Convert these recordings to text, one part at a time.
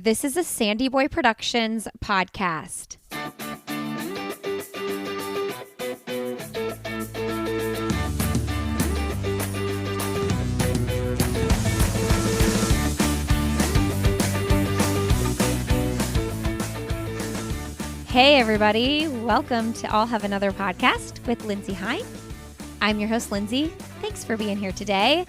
This is a Sandy Boy Productions podcast. Hey everybody, welcome to I'll Have Another Podcast with Lindsay Hine. I'm your host, Lindsay. Thanks for being here today.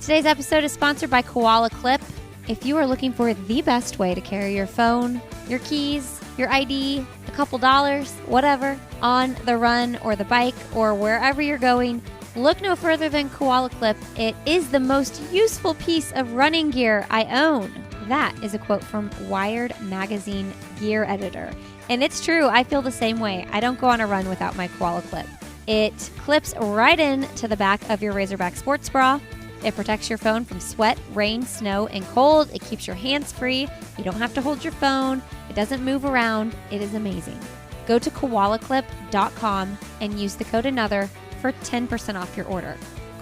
Today's episode is sponsored by Koala Clip. If you are looking for the best way to carry your phone, your keys, your ID, a couple dollars, whatever, on the run or the bike or wherever you're going, look no further than Koala Clip. It is the most useful piece of running gear I own. That is a quote from Wired Magazine Gear Editor. And it's true, I feel the same way. I don't go on a run without my Koala Clip. It clips right in to the back of your Razorback sports bra. It protects your phone from sweat, rain, snow, and cold. It keeps your hands free. You don't have to hold your phone. It doesn't move around. It is amazing. Go to koalaclip.com and use the code ANOTHER for 10% off your order.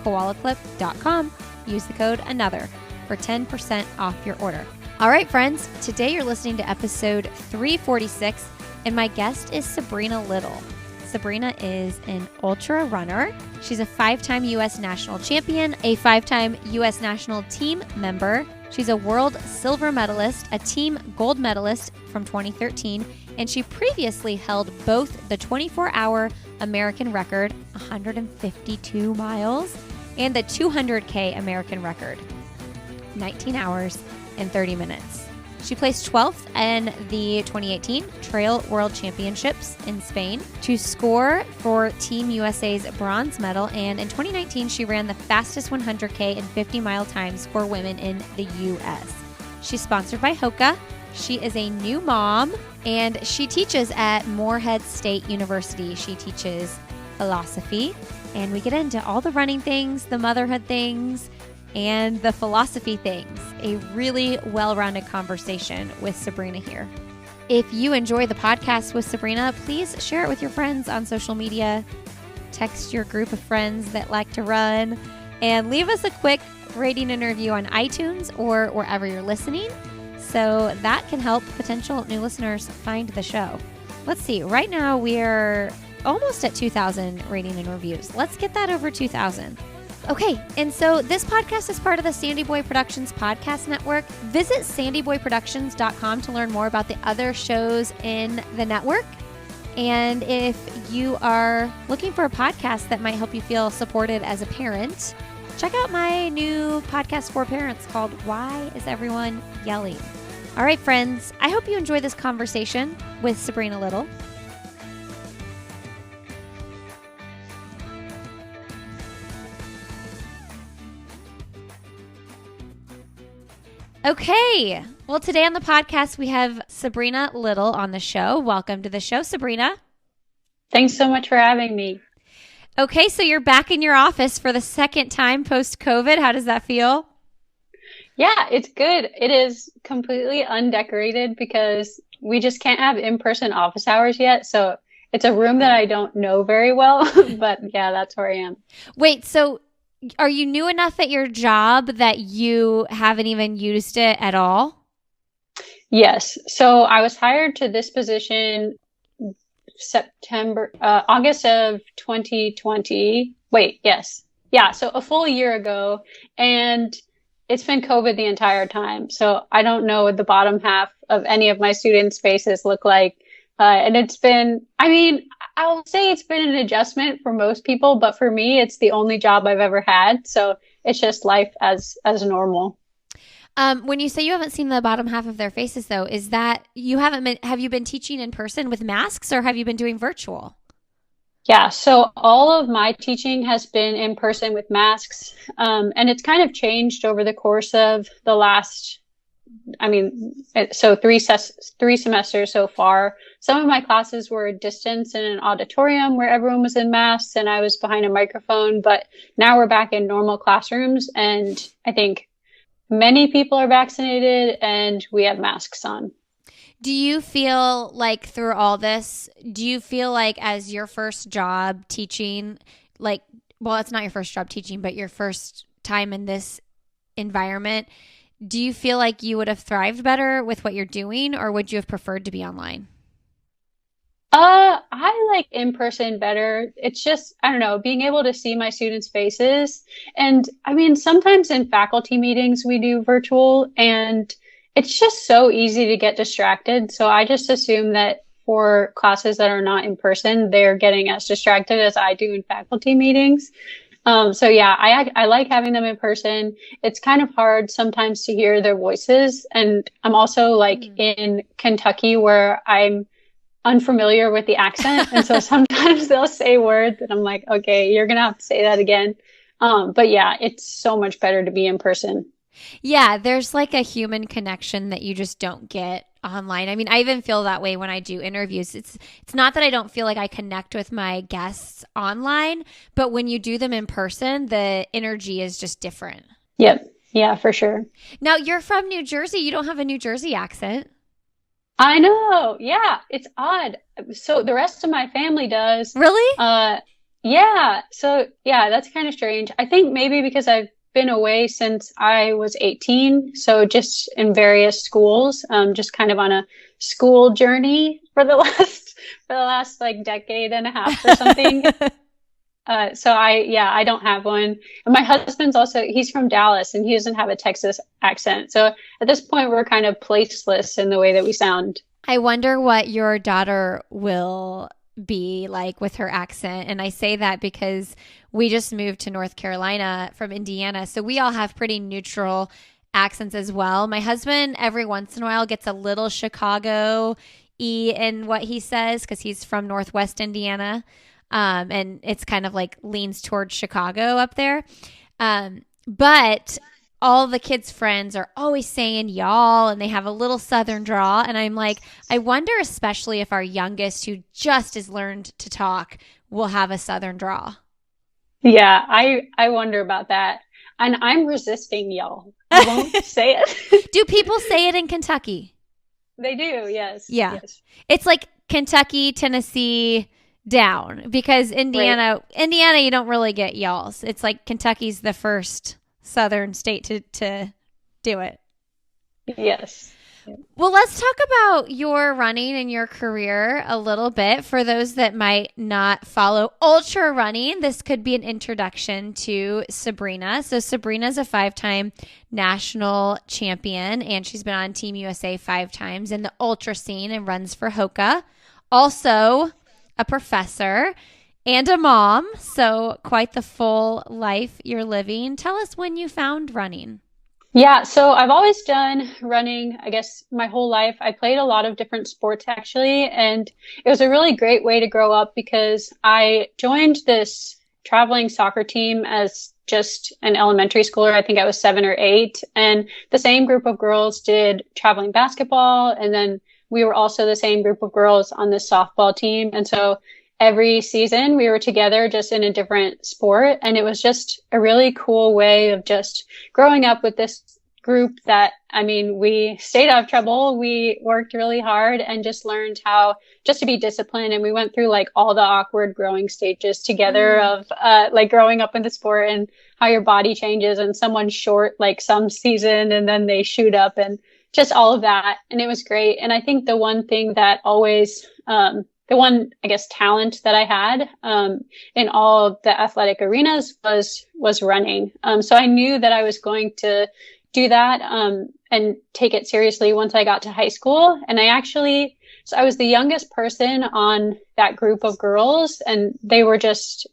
koalaclip.com. Use the code ANOTHER for 10% off your order. All right, friends. Today you're listening to episode 346, and my guest is Sabrina Little. Sabrina is an ultra runner. She's a 5-time U.S. national champion, a 5-time U.S. national team member. She's a world silver medalist, a team gold medalist from 2013, and she previously held both the 24-hour American record, 152 miles, and the 200K American record, 19 hours and 30 minutes. She placed 12th in the 2018 Trail World Championships in Spain to score for Team USA's bronze medal, and in 2019 she ran the fastest 100K and 50-mile times for women in the U.S. She's sponsored by Hoka. She is a new mom, and she teaches at Morehead State University. She teaches philosophy, and we get into all the running things, the motherhood things, and the philosophy things. A really well-rounded conversation with Sabrina here. If you enjoy the podcast with Sabrina, please share it with your friends on social media. Text your group of friends that like to run, and leave us a quick rating and review on iTunes or wherever you're listening, so that can help potential new listeners find the show. Let's see, right now we're almost at 2,000 rating and reviews. Let's get that over 2,000. Okay, and so this podcast is part of the Sandy Boy Productions podcast network. Visit sandyboyproductions.com to learn more about the other shows in the network. And if you are looking for a podcast that might help you feel supported as a parent, check out my new podcast for parents called Why Is Everyone Yelling? All right, friends, I hope you enjoy this conversation with Sabrina Little. Okay, well, today on the podcast, we have Sabrina Little on the show. Welcome to the show, Sabrina. Thanks so much for having me. Okay, so you're back in your office for the second time post-COVID. How does that feel? Yeah, it's good. It is completely undecorated because we just can't have in-person office hours yet. So it's a room that I don't know very well, but yeah, that's where I am. Wait, so are you new enough at your job that you haven't even used it at all? Yes. So I was hired to this position August of 2020. Wait, yes. Yeah. So a full year ago, and it's been COVID the entire time. So I don't know what the bottom half of any of my students' faces look like. And it's been, I'll say it's been an adjustment for most people, but for me, it's the only job I've ever had. So it's just life as normal. When you say you haven't seen the bottom half of their faces, though, is that have you been teaching in person with masks, or have you been doing virtual? Yeah, so all of my teaching has been in person with masks. And it's kind of changed over the course of the last, so three semesters so far. Some of my classes were distance in an auditorium where everyone was in masks and I was behind a microphone, but now we're back in normal classrooms, and I think many people are vaccinated and we have masks on. Do you feel like through all this, as your first job teaching, it's not your first job teaching, but your first time in this environment, Do you feel like you would have thrived better with what you're doing, or would you have preferred to be online? I like in person better. It's just, I don't know, being able to see my students' faces. And I mean, sometimes in faculty meetings we do virtual and it's just so easy to get distracted. So I just assume that for classes that are not in person, they're getting as distracted as I do in faculty meetings. So yeah, I like having them in person. It's kind of hard sometimes to hear their voices. And I'm also like in Kentucky where I'm unfamiliar with the accent. And so sometimes they'll say words and I'm like, okay, you're going to have to say that again. But yeah, it's so much better to be in person. Yeah, there's like a human connection that you just don't get online. I mean, I even feel that way when I do interviews. It's not that I don't feel like I connect with my guests online, but when you do them in person, the energy is just different. Yep. Yeah, for sure. Now, you're from New Jersey. You don't have a New Jersey accent. I know. Yeah, it's odd. So the rest of my family does. Really? Yeah. So yeah, that's kind of strange. I think maybe because I've been away since I was 18, so just in various schools, just kind of on a school journey for the last like decade and a half or something. So I don't have one. And my husband's also, he's from Dallas and he doesn't have a Texas accent. So at this point, we're kind of placeless in the way that we sound. I wonder what your daughter will be like with her accent. And I say that because we just moved to North Carolina from Indiana. So we all have pretty neutral accents as well. My husband, every once in a while, gets a little Chicago-y in what he says because he's from Northwest Indiana. And it's kind of like leans towards Chicago up there. But all the kids' friends are always saying y'all and they have a little Southern drawl. And I'm like, I wonder especially if our youngest who just has learned to talk will have a Southern drawl. Yeah, I wonder about that. And I'm resisting y'all. I won't say it. Do people say it in Kentucky? They do, yes. Yeah. Yes. It's like Kentucky, Tennessee down because Indiana, you don't really get y'alls. It's like Kentucky's the first Southern state to do it. Yes. Well, let's talk about your running and your career a little bit. For those that might not follow ultra running, this could be an introduction to Sabrina. So Sabrina's a 5-time national champion, and she's been on Team USA 5 times in the ultra scene and runs for Hoka. Also a professor and a mom. So quite the full life you're living. Tell us when you found running. Yeah, so I've always done running, I guess, my whole life. I played a lot of different sports actually, and it was a really great way to grow up because I joined this traveling soccer team as just an elementary schooler. I think I was 7 or 8, and the same group of girls did traveling basketball, and then we were also the same group of girls on this softball team. And so every season we were together just in a different sport. And it was just a really cool way of just growing up with this group that, I mean, we stayed out of trouble. We worked really hard and just learned how just to be disciplined. And we went through like all the awkward growing stages together of like growing up in the sport and how your body changes and someone's short like some season and then they shoot up and just all of that. And it was great. And I think the one thing that always, the one, I guess, talent that I had, in all of the athletic arenas was running. So I knew that I was going to do that, and take it seriously once I got to high school. And so I was the youngest person on that group of girls and they were just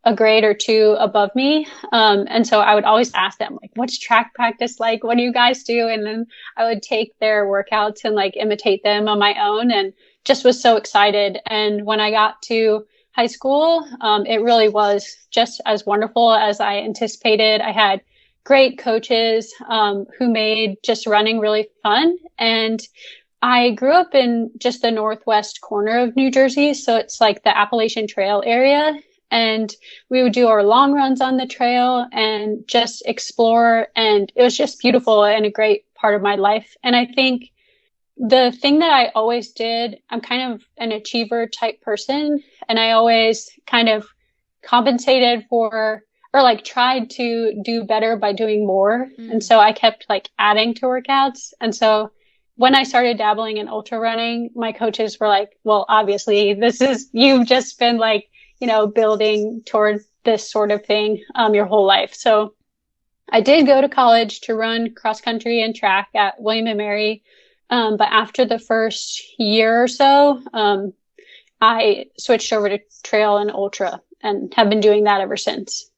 a grade or 2 above me. And so I would always ask them, like, what's track practice like? What do you guys do? And then I would take their workouts and like imitate them on my own and just was so excited. And when I got to high school, it really was just as wonderful as I anticipated. I had great coaches, who made just running really fun. And I grew up in just the northwest corner of New Jersey. So it's like the Appalachian Trail area. And we would do our long runs on the trail and just explore. And it was just beautiful and a great part of my life. And I think the thing that I always did, I'm kind of an achiever type person. And I always kind of compensated for, or like tried to do better by doing more. Mm. And so I kept like adding to workouts. And so when I started dabbling in ultra running, my coaches were like, well, obviously you've just been like, building towards this sort of thing, your whole life. So I did go to college to run cross country and track at William and Mary. But after the first year or so, I switched over to trail and ultra and have been doing that ever since.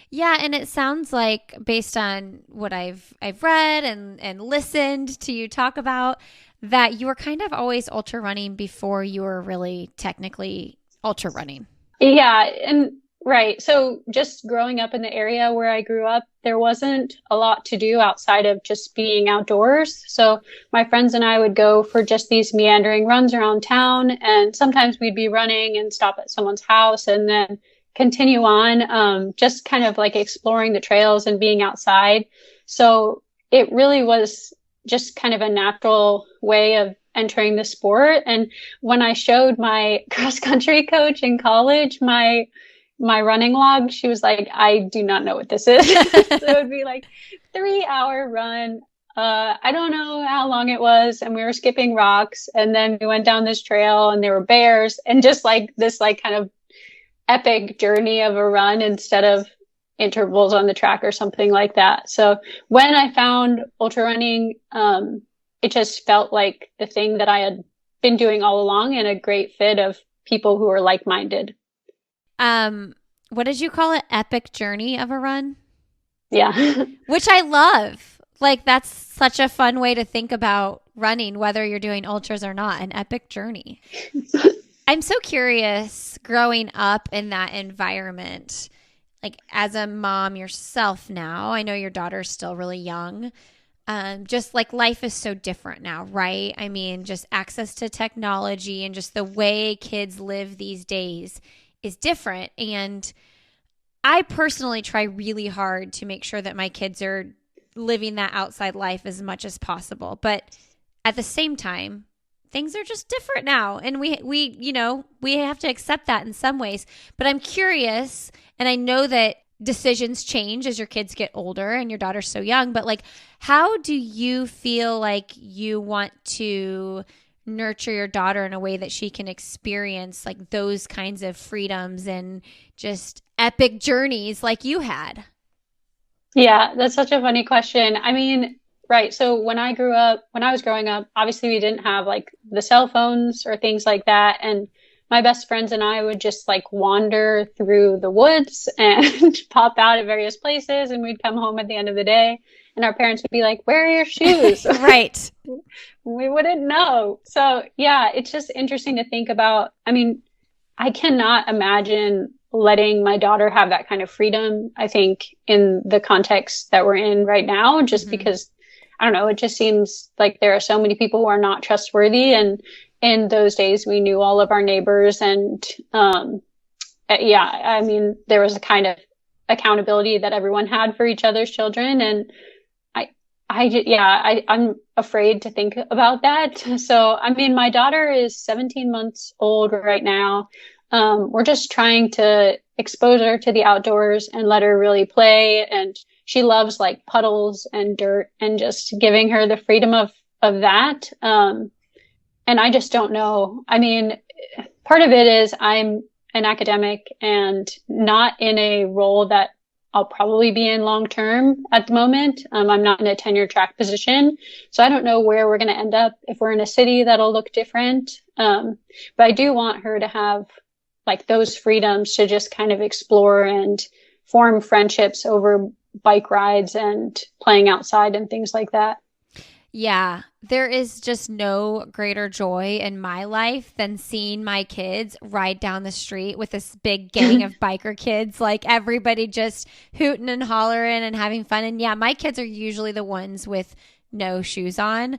Yeah, and it sounds like, based on what I've read and listened to you talk about, that you were kind of always ultra running before you were really technically ultra running. Yeah, and right. So just growing up in the area where I grew up, there wasn't a lot to do outside of just being outdoors. So my friends and I would go for just these meandering runs around town, and sometimes we'd be running and stop at someone's house and then continue on, just kind of like exploring the trails and being outside. So it really was just kind of a natural way of entering the sport. And when I showed my cross country coach in college my running log, she was like, I do not know what this is. So it would be like 3-hour run. I don't know how long it was. And we were skipping rocks. And then we went down this trail and there were bears, and just like this, like kind of epic journey of a run instead of intervals on the track or something like that. So when I found ultra running, it just felt like the thing that I had been doing all along, and a great fit of people who are like-minded. What did you call it? Epic journey of a run? Yeah. Which I love. Like, that's such a fun way to think about running, whether you're doing ultras or not, an epic journey. I'm so curious, growing up in that environment, like as a mom yourself now, I know your daughter's still really young. Just like life is so different now, right? I mean, just access to technology and just the way kids live these days is different. And I personally try really hard to make sure that my kids are living that outside life as much as possible. But at the same time, things are just different now. And we have to accept that in some ways. But I'm curious, and I know that decisions change as your kids get older and your daughter's so young, but like, how do you feel like you want to nurture your daughter in a way that she can experience like those kinds of freedoms and just epic journeys like you had? Yeah, that's such a funny question. I mean, right. So when I was growing up, obviously we didn't have like the cell phones or things like that. And my best friends and I would just like wander through the woods and pop out at various places, and we'd come home at the end of the day and our parents would be like, where are your shoes? Right. We wouldn't know. So yeah, it's just interesting to think about. I mean, I cannot imagine letting my daughter have that kind of freedom, I think, in the context that we're in right now, just because, I don't know, it just seems like there are so many people who are not trustworthy. And in those days, we knew all of our neighbors. And yeah, I mean, there was a kind of accountability that everyone had for each other's children. And I'm afraid to think about that. So, I mean, my daughter is 17 months old right now. We're just trying to expose her to the outdoors and let her really play. And she loves like puddles and dirt, and just giving her the freedom of that. And I just don't know. I mean, part of it is I'm an academic and not in a role that I'll probably be in long term at the moment. I'm not in a tenure track position, so I don't know where we're going to end up. If we're in a city, that'll look different. But I do want her to have like those freedoms to just kind of explore and form friendships over bike rides and playing outside and things like that. Yeah, there is just no greater joy in my life than seeing my kids ride down the street with this big gang of biker kids, like everybody just hooting and hollering and having fun. And yeah, my kids are usually the ones with no shoes on.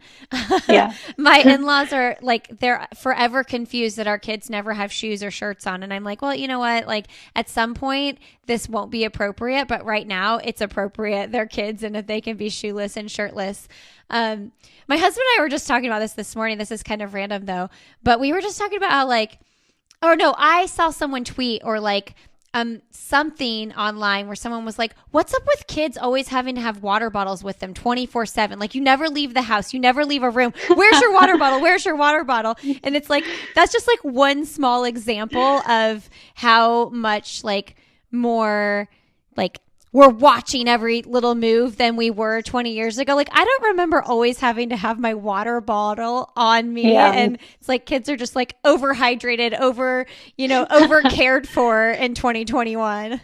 Yeah. My in-laws are like, they're forever confused that our kids never have shoes or shirts on. And I'm like, well, you know what? Like at some point this won't be appropriate, but right now it's appropriate. They're kids. And if they can be shoeless and shirtless. My husband and I were just talking about this morning. This is kind of random though, but we were just talking about how like, or no, I saw someone tweet or like, something online where someone was like, what's up with kids always having to have water bottles with them 24/7? Like, you never leave the house, you never leave a room. Where's your water bottle? Where's your water bottle? And it's like, that's just like one small example of how much like more like we're watching every little move than we were 20 years ago. Like, I don't remember always having to have my water bottle on me. Yeah. And it's like kids are just like overhydrated, over cared for in 2021.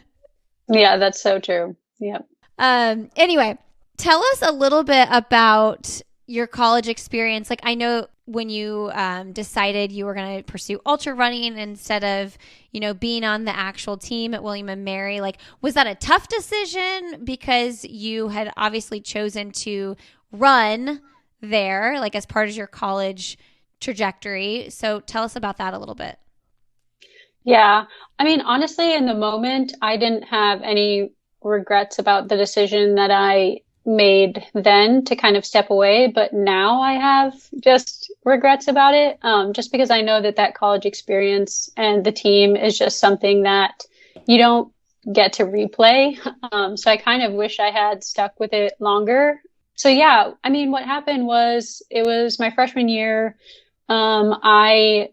Yeah, that's so true. Yep. Anyway, tell us a little bit about your college experience. Like, I know when you decided you were going to pursue ultra running instead of, being on the actual team at William & Mary, like, was that a tough decision because you had obviously chosen to run there, like, as part of your college trajectory? So tell us about that a little bit. Yeah. I mean, honestly, in the moment, I didn't have any regrets about the decision that I made then to kind of step away, but now I have just regrets about it, just because I know that college experience and the team is just something that you don't get to replay. So I kind of wish I had stuck with it longer. So yeah, I mean, what happened was it was my freshman year. I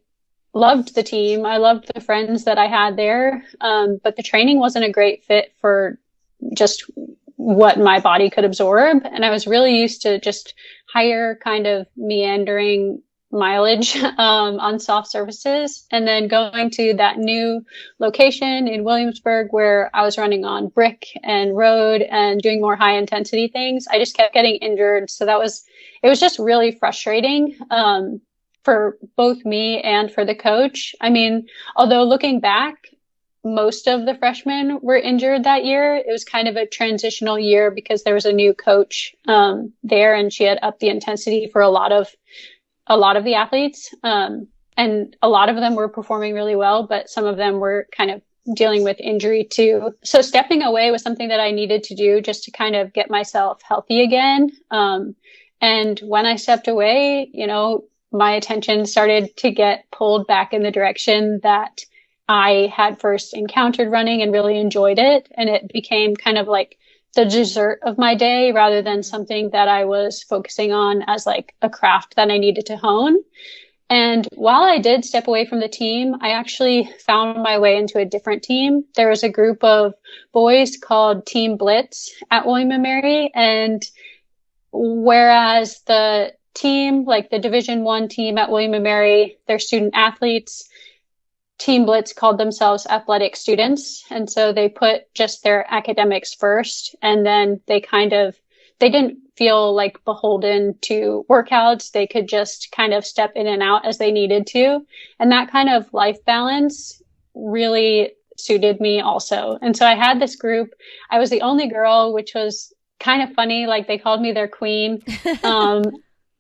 loved the team. I loved the friends that I had there. But the training wasn't a great fit for just what my body could absorb. And I was really used to just higher kind of meandering mileage on soft surfaces. And then going to that new location in Williamsburg where I was running on brick and road and doing more high intensity things, I just kept getting injured. So it was just really frustrating for both me and for the coach. I mean, although looking back, most of the freshmen were injured that year. It was kind of a transitional year because there was a new coach there, and she had upped the intensity for a lot of the athletes. And a lot of them were performing really well, but some of them were kind of dealing with injury too. So stepping away was something that I needed to do just to kind of get myself healthy again. And when I stepped away, my attention started to get pulled back in the direction that I had first encountered running and really enjoyed it. And it became kind of like the dessert of my day rather than something that I was focusing on as like a craft that I needed to hone. And while I did step away from the team, I actually found my way into a different team. There was a group of boys called Team Blitz at William & Mary. And whereas the team, like the Division I team at William & Mary, they're student athletes, Team Blitz called themselves athletic students. And so they put just their academics first. And then they didn't feel like beholden to workouts. They could just kind of step in and out as they needed to. And that kind of life balance really suited me also. And so I had this group. I was the only girl, which was kind of funny. Like, they called me their queen.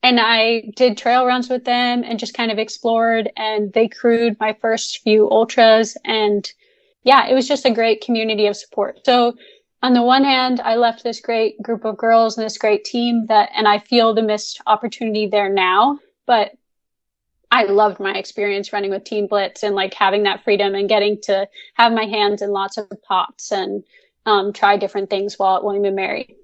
And I did trail runs with them and just kind of explored, and they crewed my first few ultras. And yeah, it was just a great community of support. So on the one hand, I left this great group of girls and this great team and I feel the missed opportunity there now, but I loved my experience running with Team Blitz and like having that freedom and getting to have my hands in lots of pots and try different things while at William & Mary.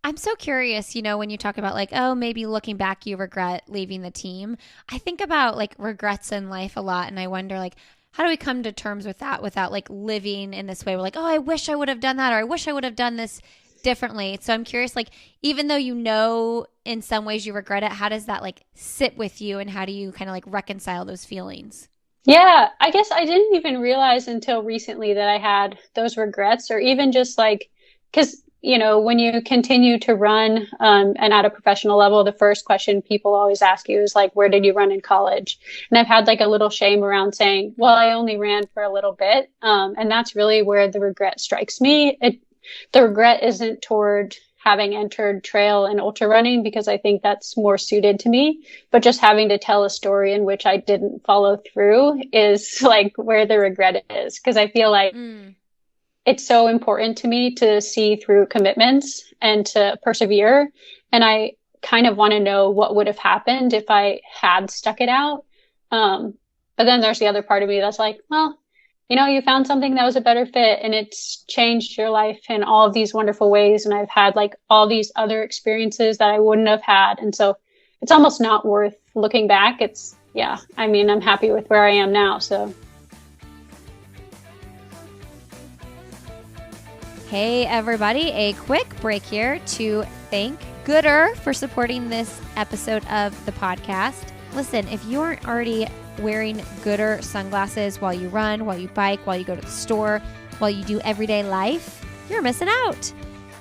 I'm so curious, when you talk about like, oh, maybe looking back, you regret leaving the team. I think about like regrets in life a lot. And I wonder like, how do we come to terms with that without like living in this way? We're like, oh, I wish I would have done that, or I wish I would have done this differently. So I'm curious, like, even though in some ways you regret it, how does that like sit with you, and how do you kind of like reconcile those feelings? Yeah, I guess I didn't even realize until recently that I had those regrets, or even just like, because when you continue to run and at a professional level, the first question people always ask you is like, where did you run in college? And I've had like a little shame around saying, well, I only ran for a little bit. And that's really where the regret strikes me. The regret isn't toward having entered trail and ultra running, because I think that's more suited to me, but just having to tell a story in which I didn't follow through is like where the regret is. Because I feel like it's so important to me to see through commitments and to persevere. And I kind of want to know what would have happened if I had stuck it out. But then there's the other part of me that's like, well, you found something that was a better fit and it's changed your life in all of these wonderful ways. And I've had like all these other experiences that I wouldn't have had. And so it's almost not worth looking back. I'm happy with where I am now. So. Hey everybody, a quick break here to thank Goodr for supporting this episode of the podcast. Listen, if you aren't already wearing Goodr sunglasses while you run, while you bike, while you go to the store, while you do everyday life, you're missing out.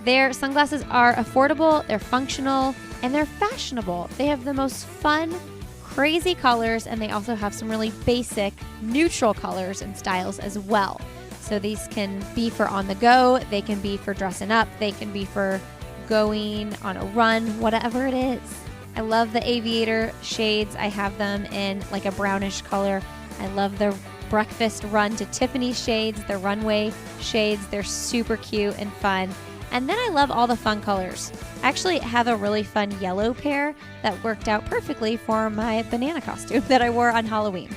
Their sunglasses are affordable, they're functional, and they're fashionable. They have the most fun, crazy colors, and they also have some really basic, neutral colors and styles as well. So these can be for on the go, they can be for dressing up, they can be for going on a run, whatever it is. I love the aviator shades. I have them in like a brownish color. I love the breakfast run to Tiffany shades, the runway shades. They're super cute and fun. And then I love all the fun colors. I actually have a really fun yellow pair that worked out perfectly for my banana costume that I wore on Halloween.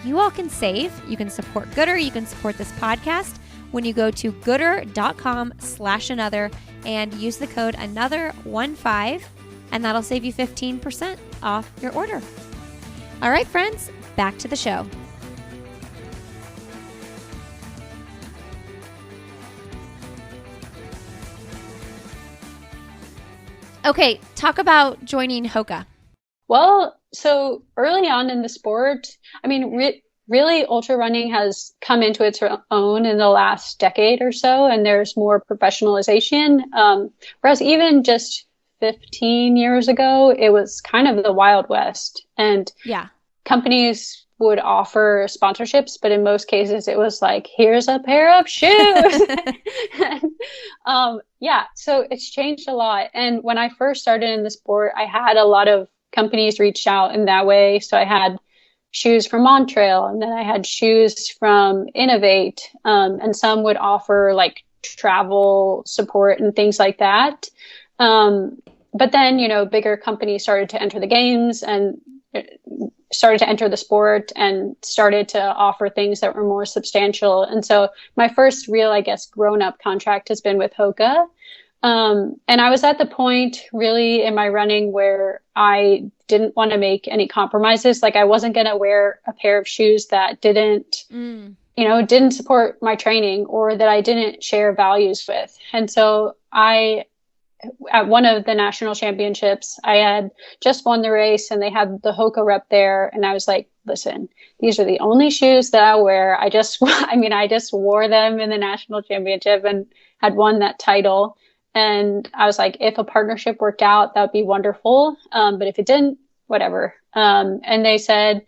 You all can save. You can support Goodr. You can support this podcast when you go to goodr.com/another and use the code another15, and that'll save you 15% off your order. All right, friends, back to the show. Okay, talk about joining Hoka. Well, so early on in the sport, really ultra running has come into its own in the last decade or so, and there's more professionalization. Whereas even just 15 years ago, it was kind of the Wild West, and companies would offer sponsorships, but in most cases it was like, here's a pair of shoes. So it's changed a lot. And when I first started in the sport, I had a lot of companies reach out in that way. So I had shoes from Montrail, and then I had shoes from Innovate, and some would offer like travel support and things like that. But then, bigger companies started to enter the games and started to enter the sport and started to offer things that were more substantial. And so my first real, grown-up contract has been with Hoka. And I was at the point really in my running where I didn't want to make any compromises. Like I wasn't going to wear a pair of shoes that didn't support my training or that I didn't share values with. And so at one of the national championships, I had just won the race and they had the Hoka rep there. And I was like, listen, these are the only shoes that I wear. I just wore them in the national championship and had won that title. And I was like, if a partnership worked out, that would be wonderful. But if it didn't, whatever. And they said,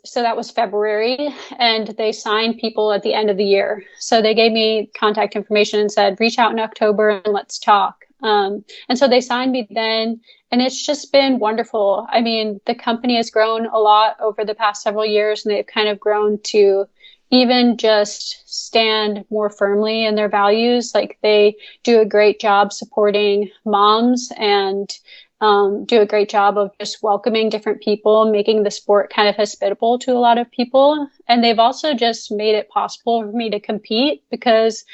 so that was February, and they signed people at the end of the year. So they gave me contact information and said, reach out in October and let's talk. And so they signed me then, and it's just been wonderful. I mean, the company has grown a lot over the past several years, and they've kind of grown to even just stand more firmly in their values. Like they do a great job supporting moms and do a great job of just welcoming different people, making the sport kind of hospitable to a lot of people. And they've also just made it possible for me to compete, because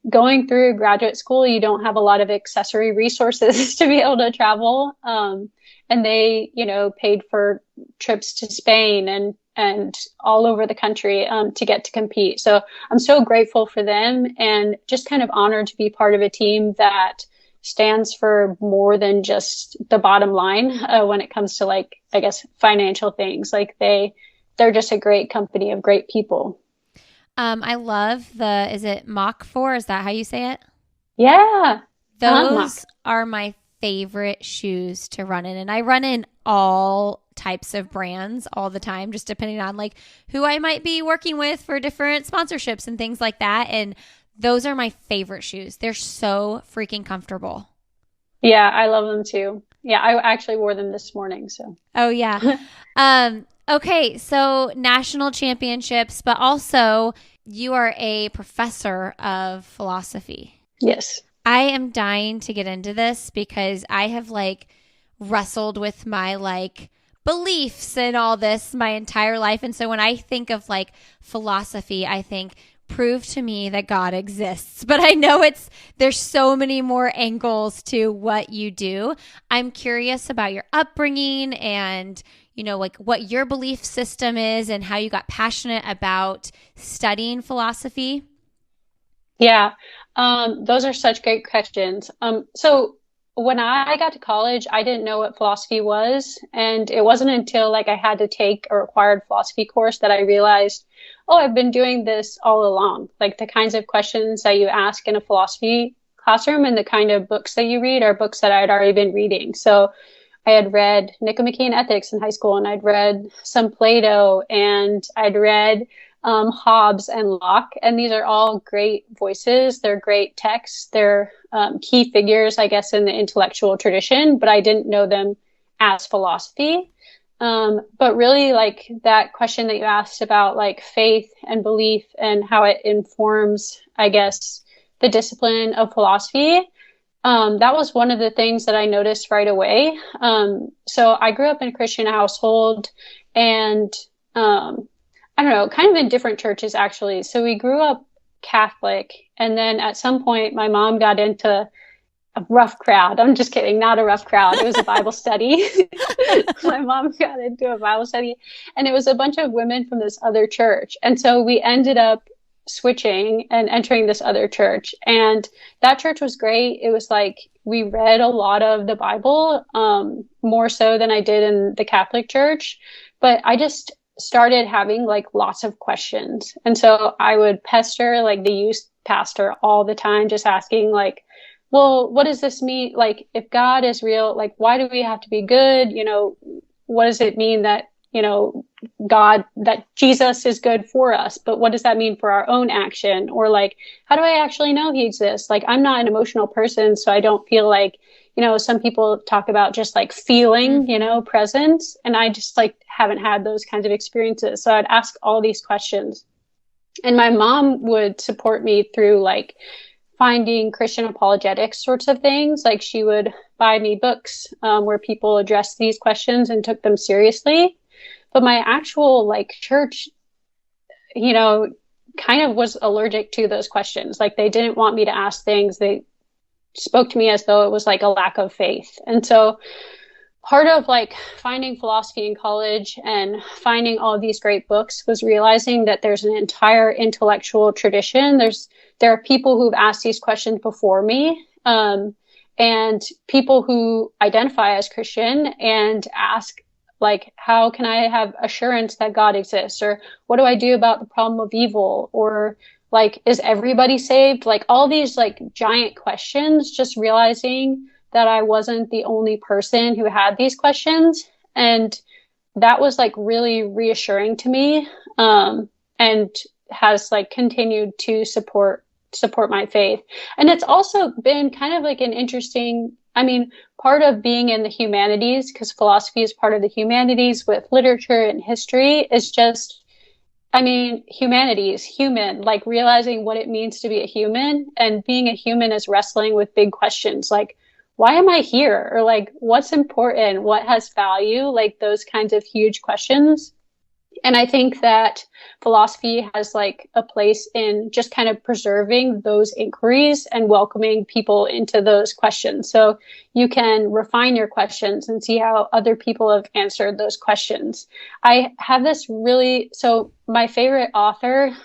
going through graduate school, you don't have a lot of accessory resources to be able to travel. And they, paid for trips to Spain and all over the country to get to compete. So I'm so grateful for them, and just kind of honored to be part of a team that stands for more than just the bottom line when it comes to financial things. Like they're just a great company of great people. I love is it Mach 4? Is that how you say it? Yeah. Those are my favorite shoes to run in. And I run in all types of brands all the time, just depending on who I might be working with for different sponsorships and things like that. And those are my favorite shoes. They're so freaking comfortable. Yeah, I love them too. Yeah, I actually wore them this morning. So. Oh, yeah. Okay, so national championships, but also you are a professor of philosophy. Yes. I am dying to get into this because I have wrestled with my beliefs and all this my entire life. And so when I think of like philosophy, I think prove to me that God exists. But I know there's so many more angles to what you do. I'm curious about your upbringing and, like what your belief system is and how you got passionate about studying philosophy. Yeah, those are such great questions. So when I got to college, I didn't know what philosophy was, and it wasn't until like I had to take a required philosophy course that I realized, oh, I've been doing this all along. Like the kinds of questions that you ask in a philosophy classroom and the kind of books that you read are books that I had already been reading. So I had read Nicomachean Ethics in high school, and I'd read some Plato, and I'd read Hobbes and Locke, and these are all great voices. They're great texts. They're key figures, I guess, in the intellectual tradition, but I didn't know them as philosophy. But really, like that question that you asked about like faith and belief and how it informs, I guess, the discipline of philosophy. That was one of the things that I noticed right away. So I grew up in a Christian household, and I don't know, kind of in different churches actually. So we grew up Catholic, and then at some point my mom got into a rough crowd. I'm just kidding, not a rough crowd. It was a Bible study. My mom got into a Bible study, and it was a bunch of women from this other church. And so we ended up switching and entering this other church. And that church was great. It was like we read a lot of the Bible, more so than I did in the Catholic church. But I just started having like lots of questions. And so I would pester like the youth pastor all the time, just asking like, well, what does this mean? Like, if God is real, like, why do we have to be good? What does it mean that, that Jesus is good for us? But what does that mean for our own action? Or like, how do I actually know he exists? Like, I'm not an emotional person, so I don't feel like, some people talk about just like feeling, presence. And I just like haven't had those kinds of experiences. So I'd ask all these questions. And my mom would support me through like finding Christian apologetics sorts of things. Like she would buy me books where people addressed these questions and took them seriously. But my actual like church, kind of was allergic to those questions. Like they didn't want me to ask things. They spoke to me as though it was like a lack of faith. And so part of like finding philosophy in college and finding all of these great books was realizing that there's an entire intellectual tradition. There are people who've asked these questions before me, and people who identify as Christian and ask like, how can I have assurance that God exists? Or what do I do about the problem of evil? Or like, is everybody saved? Like all these like giant questions, just realizing that I wasn't the only person who had these questions. And that was like really reassuring to me, and has like continued to support my faith. And it's also been kind of like an interesting, part of being in the humanities, because philosophy is part of the humanities with literature and history, is just, humanities, human, like realizing what it means to be a human, and being a human is wrestling with big questions like, why am I here? Or like, what's important? What has value? Like those kinds of huge questions. And I think that philosophy has like a place in just kind of preserving those inquiries and welcoming people into those questions. So you can refine your questions and see how other people have answered those questions. I have so my favorite author,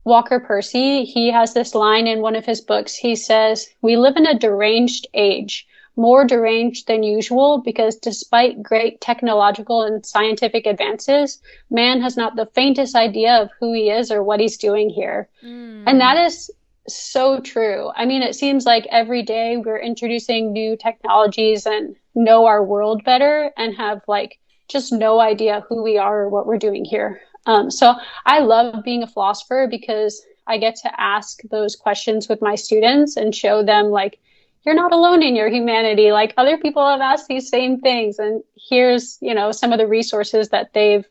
Walker Percy, he has this line in one of his books. He says, "We live in a deranged age, more deranged than usual, because despite great technological and scientific advances, man has not the faintest idea of who he is or what he's doing here." And that is so true. It seems like every day we're introducing new technologies and know our world better and have like just no idea who we are or what we're doing here. So I love being a philosopher because I get to ask those questions with my students and show them like, you're not alone in your humanity. Like other people have asked these same things, and here's, some of the resources that they've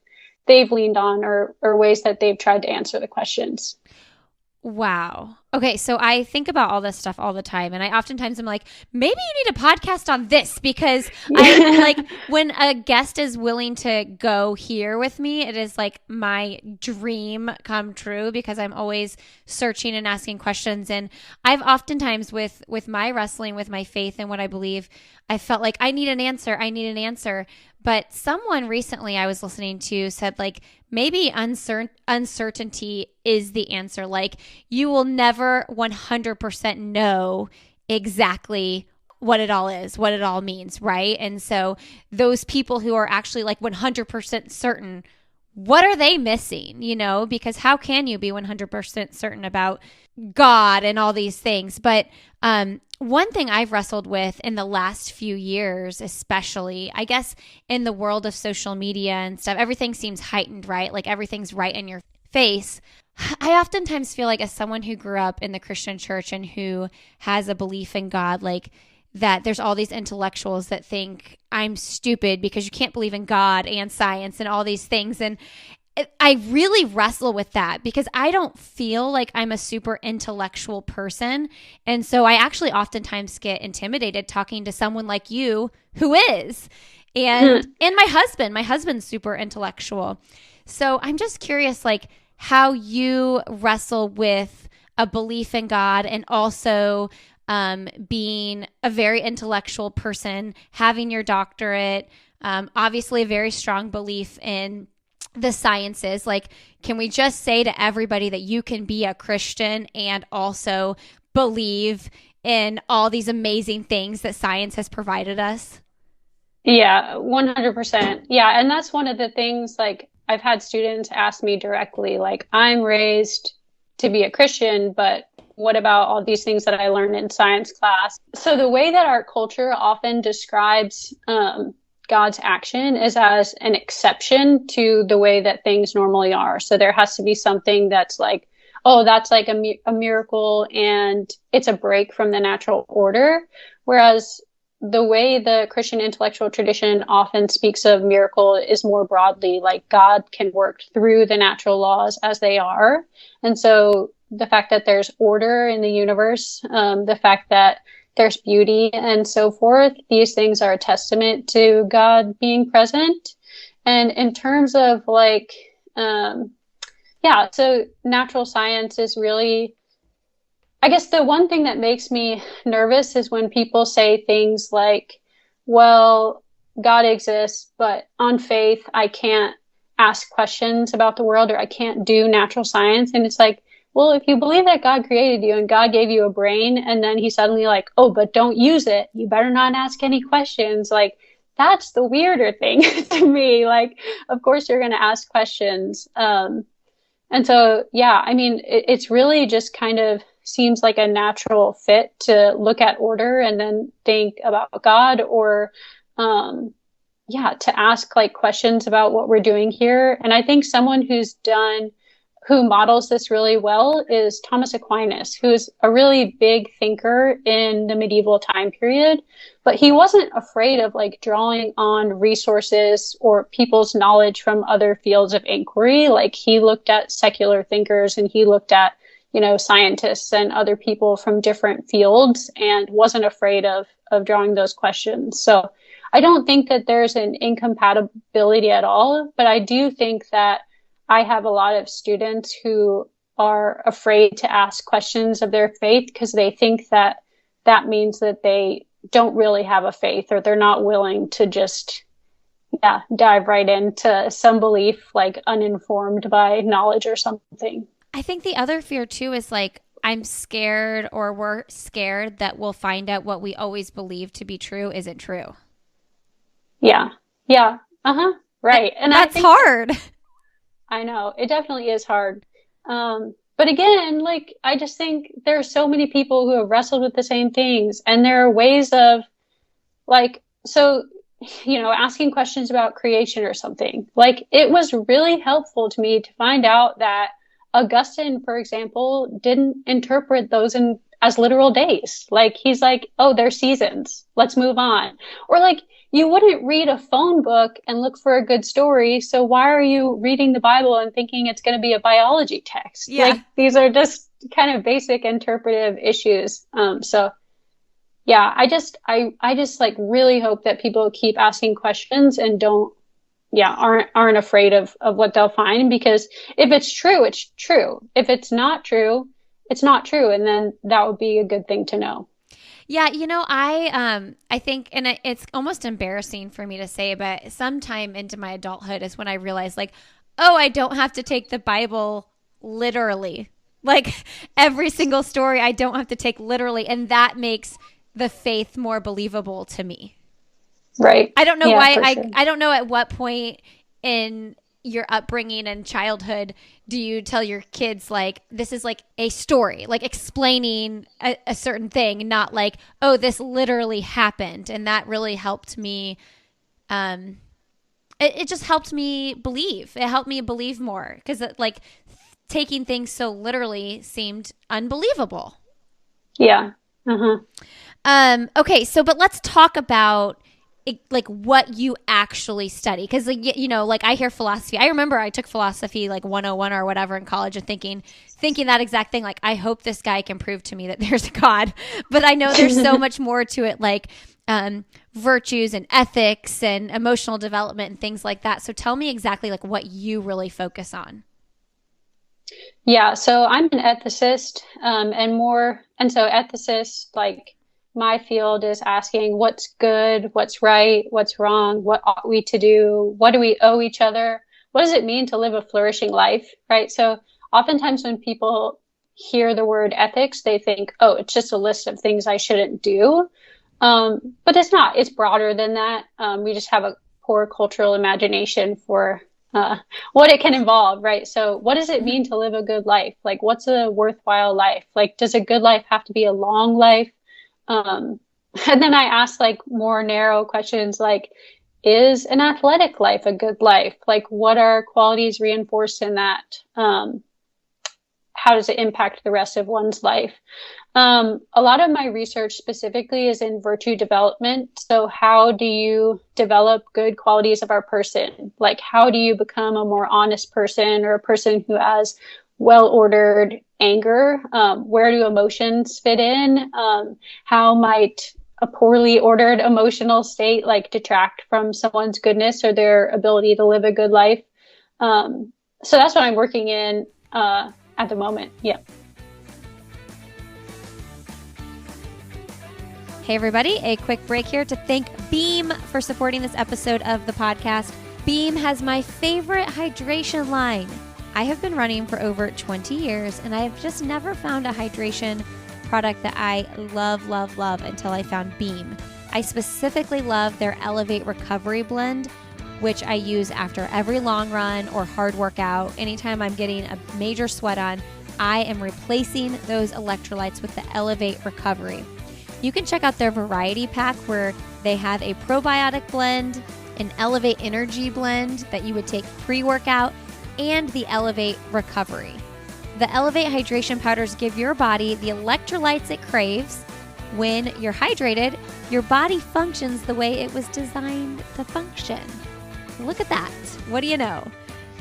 leaned on or ways that they've tried to answer the questions. Wow. Okay, so I think about all this stuff all the time, and I oftentimes am like, maybe you need a podcast on this because I like when a guest is willing to go here with me, it is like my dream come true because I'm always searching and asking questions. And I've oftentimes with my wrestling with my faith and what I believe, I felt like I need an answer. I need an answer. But someone recently I was listening to said like maybe uncertainty is the answer. Like you will never 100% know exactly what it all is, what it all means, right? And so those people who are actually like 100% certain, what are they missing, you know? Because how can you be 100% certain about God and all these things? But one thing I've wrestled with in the last few years, especially, I guess in the world of social media and stuff, everything seems heightened, right? Like everything's right in your face. I oftentimes feel like as someone who grew up in the Christian church and who has a belief in God, like that there's all these intellectuals that think I'm stupid because you can't believe in God and science and all these things. And I really wrestle with that because I don't feel like I'm a super intellectual person. And so I actually oftentimes get intimidated talking to someone like you who is. And my husband's super intellectual. So I'm just curious like how you wrestle with a belief in God and also being a very intellectual person, having your doctorate, obviously a very strong belief in the sciences. Like, can we just say to everybody that you can be a Christian and also believe in all these amazing things that science has provided us? Yeah, 100%. Yeah, and that's one of the things like I've had students ask me directly, like, I'm raised to be a Christian, but what about all these things that I learned in science class? So the way that our culture often describes God's action is as an exception to the way that things normally are. So there has to be something that's like, oh, that's like a miracle and it's a break from the natural order. Whereas the way the Christian intellectual tradition often speaks of miracle is more broadly, like God can work through the natural laws as they are. And so the fact that there's order in the universe, the fact that there's beauty and so forth, these things are a testament to God being present. And in terms of like, so natural science is really, I guess the one thing that makes me nervous is when people say things like, well, God exists, but on faith, I can't ask questions about the world or I can't do natural science. And it's like, well, if you believe that God created you and God gave you a brain and then he suddenly like, oh, but don't use it. You better not ask any questions. Like, that's the weirder thing to me. Like, of course, you're going to ask questions. And so, yeah, I mean, it's really just kind of seems like a natural fit to look at order and then think about God or, to ask like questions about what we're doing here. And I think someone who models this really well is Thomas Aquinas, who's a really big thinker in the medieval time period, but he wasn't afraid of like drawing on resources or people's knowledge from other fields of inquiry. Like he looked at secular thinkers and he looked at, scientists and other people from different fields and wasn't afraid of drawing those questions. So I don't think that there's an incompatibility at all, but I do think that I have a lot of students who are afraid to ask questions of their faith because they think that that means that they don't really have a faith or they're not willing to just, dive right into some belief like uninformed by knowledge or something. I think the other fear too is like, I'm scared or we're scared that we'll find out what we always believed to be true isn't true. Yeah. Yeah. Right. And that's hard. I know it definitely is hard. But again, like, I just think there are so many people who have wrestled with the same things and there are ways of like, so, asking questions about creation or something. Like it was really helpful to me to find out that Augustine, for example, didn't interpret those as literal days. Like he's like, oh, they're seasons. Let's move on. Or like, you wouldn't read a phone book and look for a good story. So why are you reading the Bible and thinking it's going to be a biology text? Yeah. Like these are just kind of basic interpretive issues. So yeah, I just like really hope that people keep asking questions and aren't afraid of what they'll find, because if it's true, it's true. If it's not true, it's not true. And then that would be a good thing to know. Yeah, I think, and it's almost embarrassing for me to say, but sometime into my adulthood is when I realized, like, oh, I don't have to take the Bible literally. Like every single story I don't have to take literally, and that makes the faith more believable to me. Right. I don't know Yeah, why for sure. I don't know at what point in your upbringing and childhood do you tell your kids like this is like a story, like explaining a certain thing, not like, oh, this literally happened. And that really helped me. It just helped me believe. It helped me believe more because like taking things so literally seemed unbelievable. Yeah. Uh-huh. Okay, so but let's talk about like what you actually study, because like like I hear philosophy. I remember I took philosophy like 101 or whatever in college and thinking that exact thing, like I hope this guy can prove to me that there's a God. But I know there's so much more to it, like virtues and ethics and emotional development and things like that. So tell me exactly like what you really focus on. Yeah, so I'm an ethicist, and so ethicist, like my field is asking what's good, what's right, what's wrong, what ought we to do, what do we owe each other, what does it mean to live a flourishing life, right? So oftentimes when people hear the word ethics, they think, oh, it's just a list of things I shouldn't do. But it's not, it's broader than that. We just have a poor cultural imagination for what it can involve, right? So what does it mean to live a good life? Like, what's a worthwhile life? Like, does a good life have to be a long life? Um, and then I ask like more narrow questions like, is an athletic life a good life? Like, what are qualities reinforced in that? How does it impact the rest of one's life? A lot of my research specifically is in virtue development. So how do you develop good qualities of our person? Like, how do you become a more honest person or a person who has well-ordered anger? Where do emotions fit in? How might a poorly ordered emotional state like detract from someone's goodness or their ability to live a good life? So that's what I'm working in at the moment. Yeah. Hey, everybody, a quick break here to thank Beam for supporting this episode of the podcast. Beam has my favorite hydration line. I have been running for over 20 years, and I've just never found a hydration product that I love until I found Beam. I specifically love their Elevate Recovery Blend, which I use after every long run or hard workout. Anytime I'm getting a major sweat on, I am replacing those electrolytes with the Elevate Recovery. You can check out their variety pack where they have a probiotic blend, an Elevate Energy blend that you would take pre-workout, and the Elevate Recovery. The Elevate Hydration Powders give your body the electrolytes it craves. When you're hydrated, your body functions the way it was designed to function. Look at that. What do you know?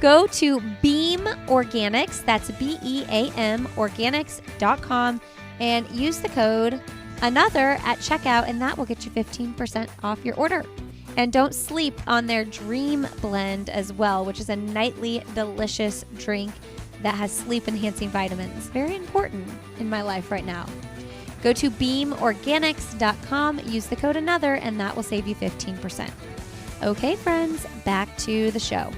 Go to Beam Organics, that's BEAM Organics.com, and use the code ANOTHER at checkout, and that will get you 15% off your order. And don't sleep on their Dream Blend as well, which is a nightly delicious drink that has sleep-enhancing vitamins. Very important in my life right now. Go to beamorganics.com, use the code ANOTHER, and that will save you 15%. Okay, friends, back to the show.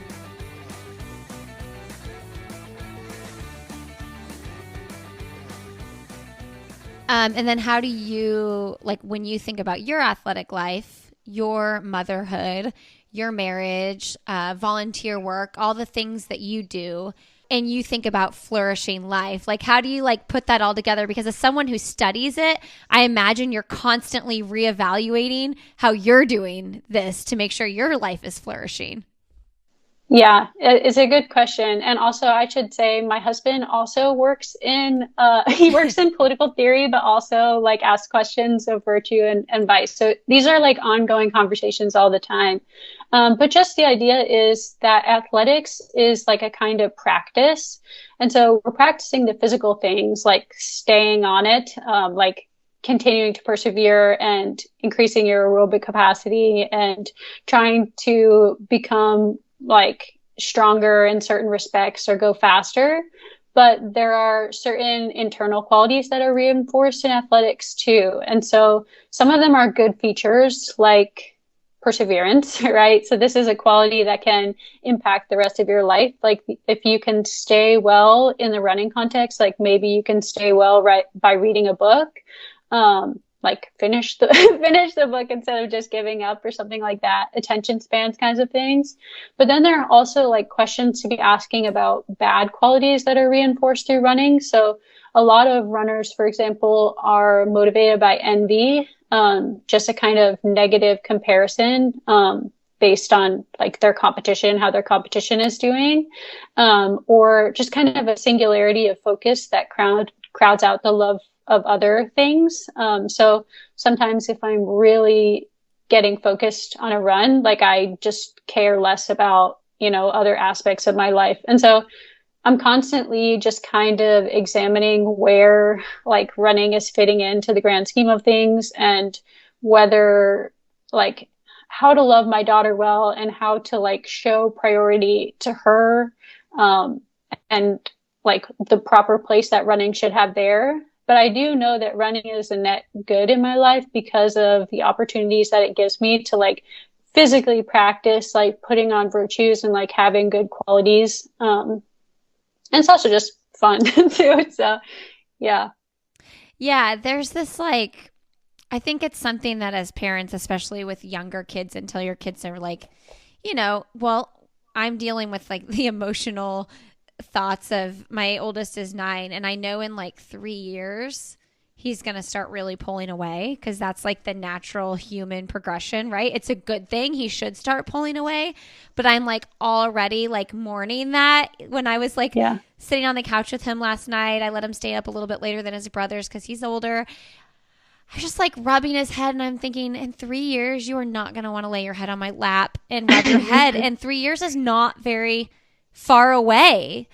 And then how do you, like when you think about your athletic life, your motherhood, your marriage, volunteer work, all the things that you do, and you think about flourishing life, like how do you like put that all together? Because as someone who studies it, I imagine you're constantly reevaluating how you're doing this to make sure your life is flourishing. Yeah, it's a good question. And also I should say my husband also works in he works in political theory, but also like asks questions of virtue and vice. So these are like ongoing conversations all the time. But just the idea is that athletics is like a kind of practice. And so we're practicing the physical things like staying on it, like continuing to persevere and increasing your aerobic capacity and trying to become like stronger in certain respects or go faster. But there are certain internal qualities that are reinforced in athletics too. And so some of them are good features like perseverance, right? So this is a quality that can impact the rest of your life. Like if you can stay well in the running context, like maybe you can stay well right by reading a book. Like finish the finish the book instead of just giving up or something like that, attention spans kinds of things. But then there are also like questions to be asking about bad qualities that are reinforced through running. So a lot of runners, for example, are motivated by envy, just a kind of negative comparison, based on like their competition, how their competition is doing, or just kind of a singularity of focus that crowds out the love of other things. So sometimes if I'm really getting focused on a run, like I just care less about, other aspects of my life. And so I'm constantly just kind of examining where like running is fitting into the grand scheme of things and whether like how to love my daughter well and how to like show priority to her, and like the proper place that running should have there. But I do know that running is a net good in my life because of the opportunities that it gives me to like physically practice, like putting on virtues and like having good qualities. And it's also just fun too. So yeah. Yeah, there's this like, I think it's something that as parents, especially with younger kids, until your kids are like, well, I'm dealing with like the emotional thoughts of my oldest is 9, and I know in like 3 years he's going to start really pulling away because that's like the natural human progression, right? It's a good thing. He should start pulling away, but I'm like already like mourning that. When I was like sitting on the couch with him last night, I let him stay up a little bit later than his brothers because he's older. I was just like rubbing his head, and I'm thinking, in 3 years, you are not going to want to lay your head on my lap and rub your head. And 3 years is not very far away,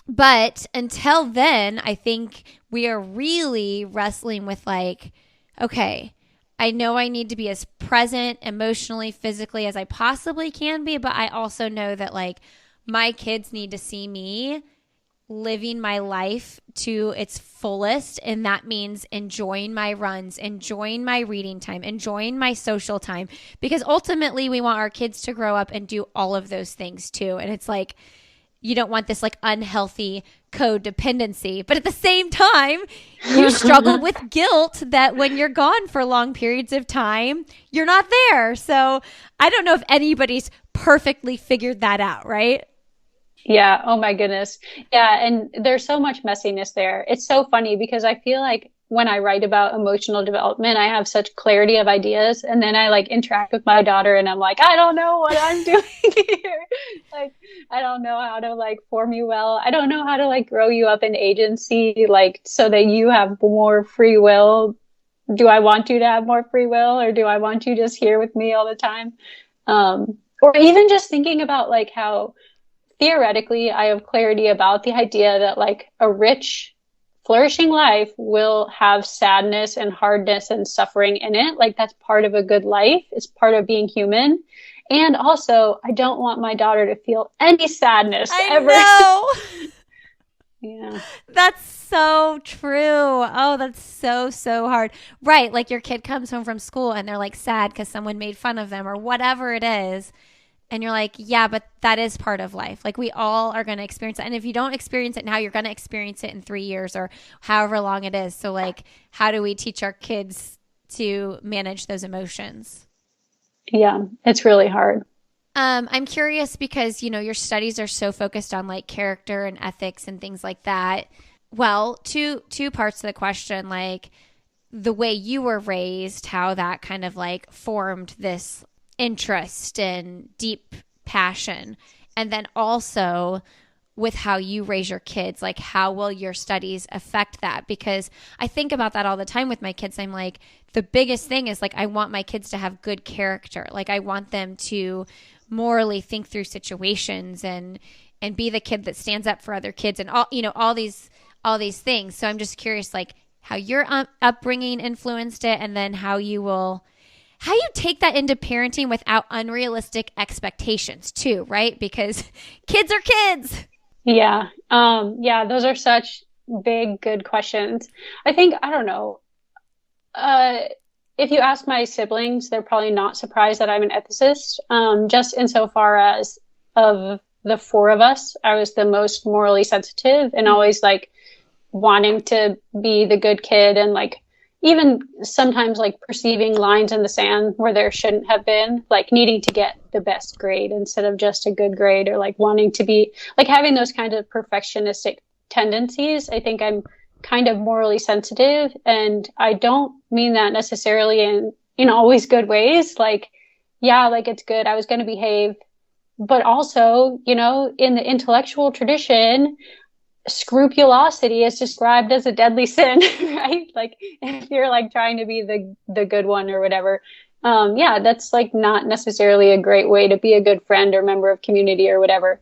but until then, I think we are really wrestling with like, okay, I know I need to be as present emotionally, physically as I possibly can be, but I also know that like my kids need to see me living my life to its fullest, and that means enjoying my runs, enjoying my reading time, enjoying my social time, because ultimately we want our kids to grow up and do all of those things too. And it's like, you don't want this like unhealthy codependency, but at the same time you struggle with guilt that when you're gone for long periods of time you're not there. So I don't know if anybody's perfectly figured that out, right? Yeah. Oh my goodness. Yeah. And there's so much messiness there. It's so funny because I feel like when I write about emotional development, I have such clarity of ideas. And then I like interact with my daughter and I'm like, I don't know what I'm doing here. Like, I don't know how to like form you well. I don't know how to like grow you up in agency, like so that you have more free will. Do I want you to have more free will, or do I want you just here with me all the time? Or even just thinking about like how theoretically, I have clarity about the idea that like a rich, flourishing life will have sadness and hardness and suffering in it. Like that's part of a good life. It's part of being human. And also, I don't want my daughter to feel any sadness ever. I know. Yeah. That's so true. Oh, that's so, so hard. Right. Like your kid comes home from school and they're like sad because someone made fun of them or whatever it is. And you're like, yeah, but that is part of life. Like we all are going to experience it. And if you don't experience it now, you're going to experience it in 3 years or however long it is. So like, how do we teach our kids to manage those emotions? Yeah, it's really hard. I'm curious because, your studies are so focused on like character and ethics and things like that. Well, two parts to the question, like the way you were raised, how that kind of like formed this interest and deep passion. And then also with how you raise your kids, like how will your studies affect that? Because I think about that all the time with my kids. I'm like, the biggest thing is like, I want my kids to have good character. Like I want them to morally think through situations and be the kid that stands up for other kids and all these things. So I'm just curious, like how your upbringing influenced it, and then how you take that into parenting without unrealistic expectations too, right? Because kids are kids. Yeah. Yeah, those are such big, good questions. I think, I don't know. If you ask my siblings, they're probably not surprised that I'm an ethicist. Just insofar as of the four of us, I was the most morally sensitive and always like wanting to be the good kid, and like even sometimes like perceiving lines in the sand where there shouldn't have been, like needing to get the best grade instead of just a good grade, or like wanting to be like having those kind of perfectionistic tendencies. I think I'm kind of morally sensitive, and I don't mean that necessarily in always good ways. Like, yeah, like it's good, I was going to behave, but also, in the intellectual tradition, scrupulosity is described as a deadly sin, right? Like if you're like trying to be the good one or whatever, yeah, that's like not necessarily a great way to be a good friend or member of community or whatever.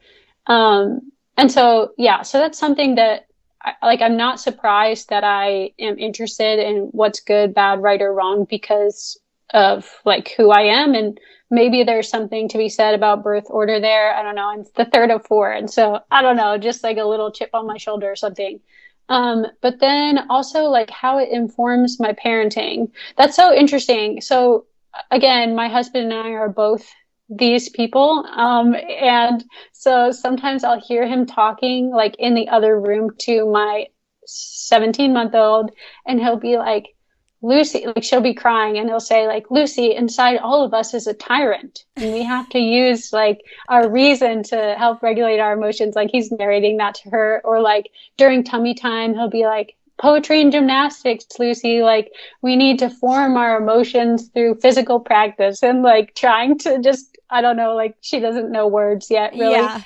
And so, yeah, so that's something that I'm not surprised that I am interested in what's good, bad, right, or wrong because of like who I am. And maybe there's something to be said about birth order there. I don't know. I'm the third of four. And so I don't know, just like a little chip on my shoulder or something. But then also like how it informs my parenting. That's so interesting. So again, my husband and I are both these people. And so sometimes I'll hear him talking like in the other room to my 17-month-old, and he'll be like, Lucy, like she'll be crying and he'll say like, Lucy, inside all of us is a tyrant, and we have to use like our reason to help regulate our emotions. Like he's narrating that to her. Or like during tummy time, he'll be like, poetry and gymnastics, Lucy, like we need to form our emotions through physical practice, and like trying to just, I don't know, like she doesn't know words yet, really. Yeah.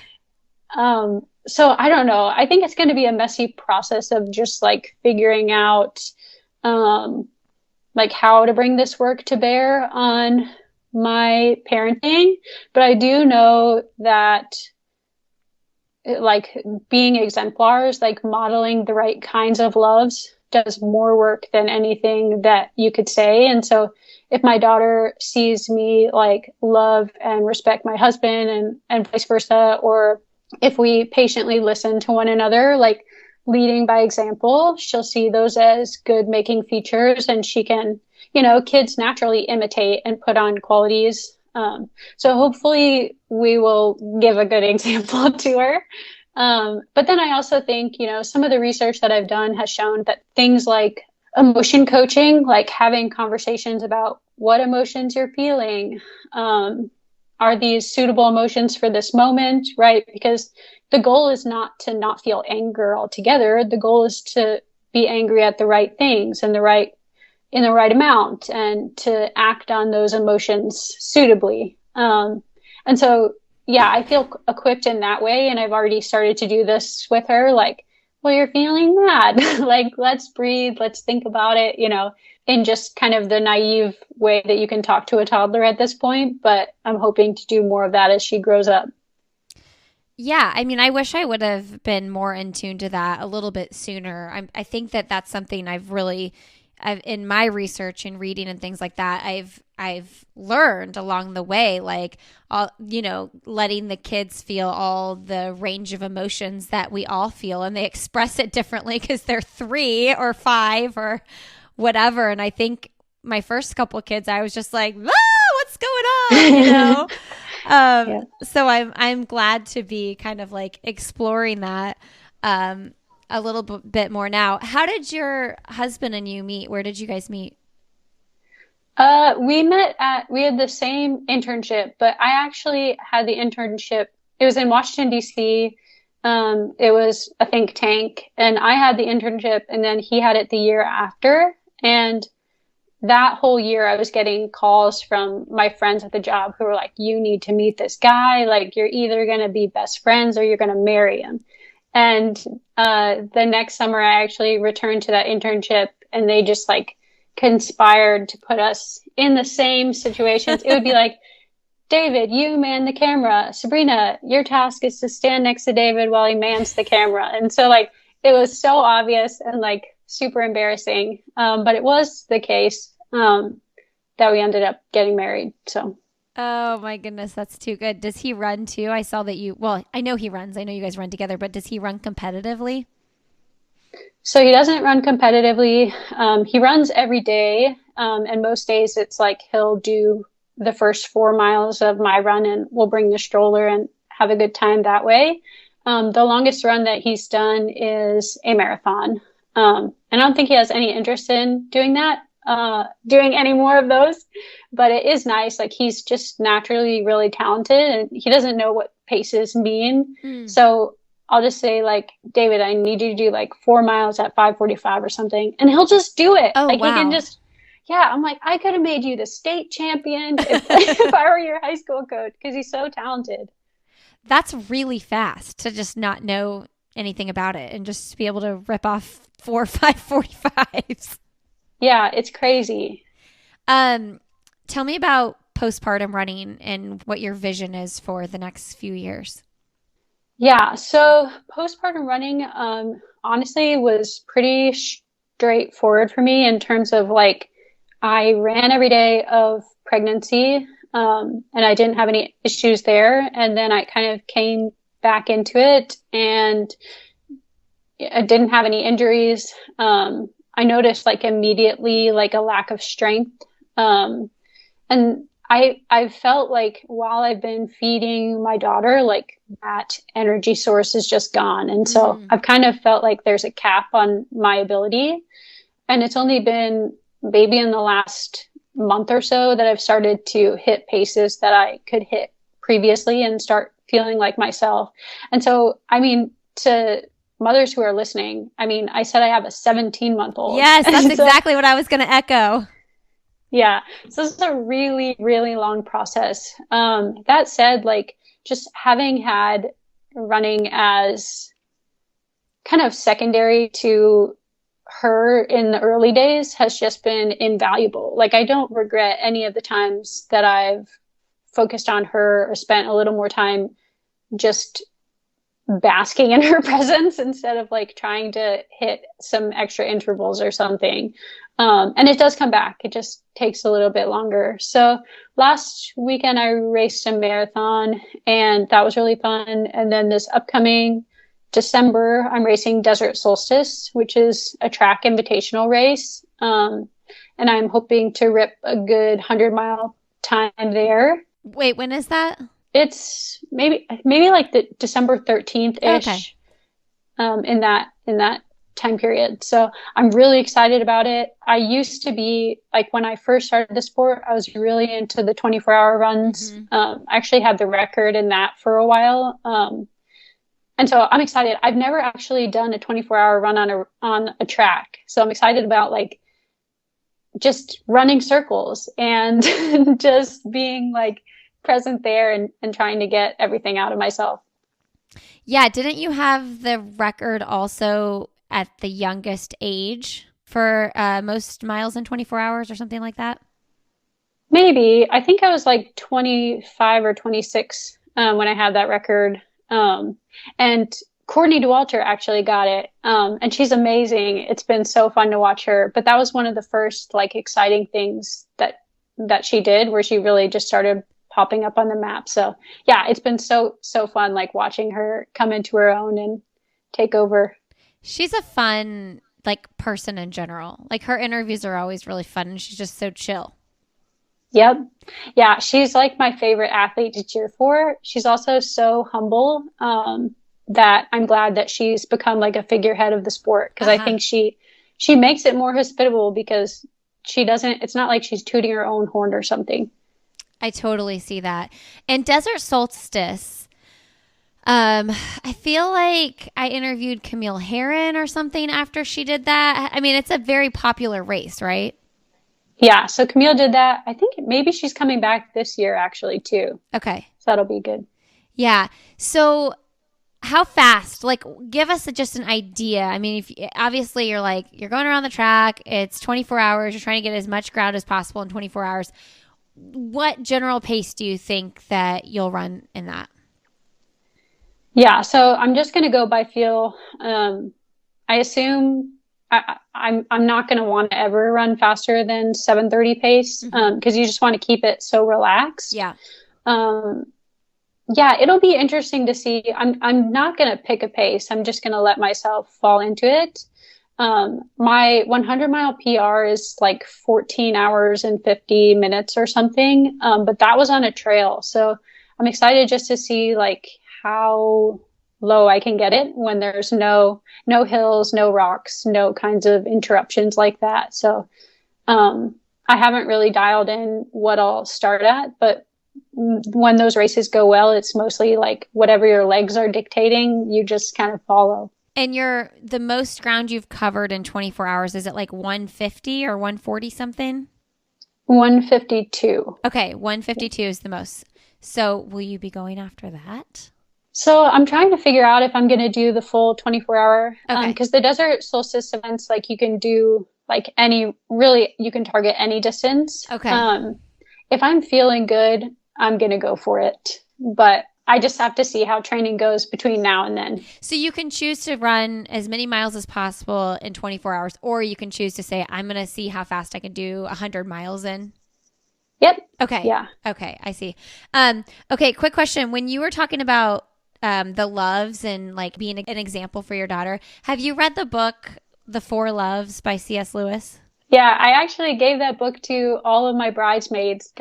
So I don't know. I think it's going to be a messy process of just like figuring out, like how to bring this work to bear on my parenting. But I do know that like being exemplars, like modeling the right kinds of loves does more work than anything that you could say. And so if my daughter sees me like love and respect my husband and vice versa, or if we patiently listen to one another, like leading by example, she'll see those as good making features, and she can, kids naturally imitate and put on qualities. So hopefully we will give a good example to her. But then I also think, some of the research that I've done has shown that things like emotion coaching, like having conversations about what emotions you're feeling, are these suitable emotions for this moment, right? Because the goal is not to not feel anger altogether. The goal is to be angry at the right things and in the right amount, and to act on those emotions suitably. And so, yeah, I feel equipped in that way. And I've already started to do this with her. Like, well, you're feeling mad. Like, let's breathe. Let's think about it, in just kind of the naive way that you can talk to a toddler at this point. But I'm hoping to do more of that as she grows up. Yeah, I mean, I wish I would have been more in tune to that a little bit sooner. I think that that's something I've in my research and reading and things like that, I've learned along the way, like, letting the kids feel all the range of emotions that we all feel, and they express it differently because they're 3 or 5 or whatever. And I think my first couple kids, I was just like, what's going on? Yeah. So I'm glad to be kind of like exploring that a little bit more now. How did your husband and you meet? Where did you guys meet? We had the same internship, but I actually had the internship. It was in Washington, D.C. It was a think tank, and I had the internship, and then he had it the year after. And that whole year I was getting calls from my friends at the job who were like, you need to meet this guy. Like, you're either going to be best friends or you're going to marry him. And the next summer, I actually returned to that internship, and they just like conspired to put us in the same situations. It would be like, David, you man the camera. Sabrina, your task is to stand next to David while he mans the camera. And so like, it was so obvious and like super embarrassing. But it was the case, that we ended up getting married. So. Oh my goodness, that's too good. Does he run too? I saw that well, I know he runs. I know you guys run together, but does he run competitively? So he doesn't run competitively. He runs every day. And most days it's like he'll do the first 4 miles of my run and we'll bring the stroller and have a good time that way. The longest run that he's done is a marathon. And I don't think he has any interest in doing that, doing any more of those, but it is nice. Like, he's just naturally really talented and he doesn't know what paces mean. So I'll just say like, David, I need you to do like 4 miles at 5:45 or something. And he'll just do it. Oh, like wow. He can just, yeah, I'm like, I could have made you the state champion if I were your high school coach, because he's so talented. That's really fast to just not know anything about it and just be able to rip off 4 or 5:45s. Yeah, it's crazy. Tell me about postpartum running and what your vision is for the next few years. Yeah, so postpartum running, honestly, was pretty straightforward for me in terms of like, I ran every day of pregnancy, and I didn't have any issues there. And then I kind of came back into it and I didn't have any injuries. I noticed like immediately like a lack of strength. And I felt like while I've been feeding my daughter, like that energy source is just gone. And so I've kind of felt like there's a cap on my ability. And it's only been maybe in the last month or so that I've started to hit paces that I could hit previously and start feeling like myself. And so, I mean, to mothers who are listening, I mean, I said I have a 17-month-old. Yes, that's exactly what I was going to echo. Yeah. So this is a really, really long process. That said, like, just having had running as kind of secondary to her in the early days has just been invaluable. Like, I don't regret any of the times that I've focused on her or spent a little more time just basking in her presence instead of like trying to hit some extra intervals or something. And it does come back. It just takes a little bit longer. So last weekend I raced a marathon and that was really fun. And then this upcoming December, I'm racing Desert Solstice, which is a track invitational race. And I'm hoping to rip a good 100-mile time there. Wait, when is that? It's maybe like the December 13th-ish. Okay. In that time period. So I'm really excited about it. I used to be like, when I first started the sport, I was really into the 24-hour runs. I actually had the record in that for a while. And so I'm excited. I've never actually done a 24-hour run on a track. So I'm excited about like just running circles and just being like present there and trying to get everything out of myself. Yeah. Didn't you have the record also at the youngest age for most miles in 24 hours or something like that? Maybe. I think I was like 25 or 26 when I had that record. And Courtney Dauwalter actually got it. And she's amazing. It's been so fun to watch her. But that was one of the first like exciting things that she did, where she really just started popping up on the map. So yeah, it's been so fun, like watching her come into her own and take over. She's a fun like person in general. Like, her interviews are always really fun and she's just so chill. Yep. Yeah, she's like my favorite athlete to cheer for. She's also so humble, that I'm glad that she's become like a figurehead of the sport, because I think she makes it more hospitable, because it's not like she's tooting her own horn or something. I totally see that. And Desert Solstice, I feel like I interviewed Camille Herron or something after she did that. I mean, it's a very popular race, right? Yeah, so Camille did that. I think maybe she's coming back this year actually too. Okay. So that'll be good. Yeah. So how fast? Like, give us just an idea. I mean, if obviously you're like you're going around the track, it's 24 hours. You're trying to get as much ground as possible in 24 hours. What general pace do you think that you'll run in that? Yeah, so I'm just going to go by feel. I assume I'm not going to want to ever run faster than 7:30 pace Mm-hmm. because you just want to keep it so relaxed. Yeah. Um, yeah, it'll be interesting to see. I'm not going to pick a pace. I'm just going to let myself fall into it. My 100-mile PR is like 14 hours and 50 minutes or something. But that was on a trail. So I'm excited just to see like how low I can get it when there's no hills, no rocks, no kinds of interruptions like that. So I haven't really dialed in what I'll start at, but when those races go well, it's mostly like whatever your legs are dictating, you just kind of follow. And the most ground you've covered in 24 hours, is it like 150 or 140 something? 152. Okay, 152 is the most. So will you be going after that? So I'm trying to figure out if I'm going to do the full 24-hour, Okay. because the desert solstice events, like you can do like really, you can target any distance. Okay. If I'm feeling good, I'm going to go for it. But I just have to see how training goes between now and then. So you can choose to run as many miles as possible in 24 hours, or you can choose to say, I'm going to see how fast I can do 100 miles in. Yep. Okay. Yeah. Okay. I see. Okay. Quick question. When you were talking about the loves and like being an example for your daughter, have you read the book, The Four Loves by C.S. Lewis? Yeah. I actually gave that book to all of my bridesmaids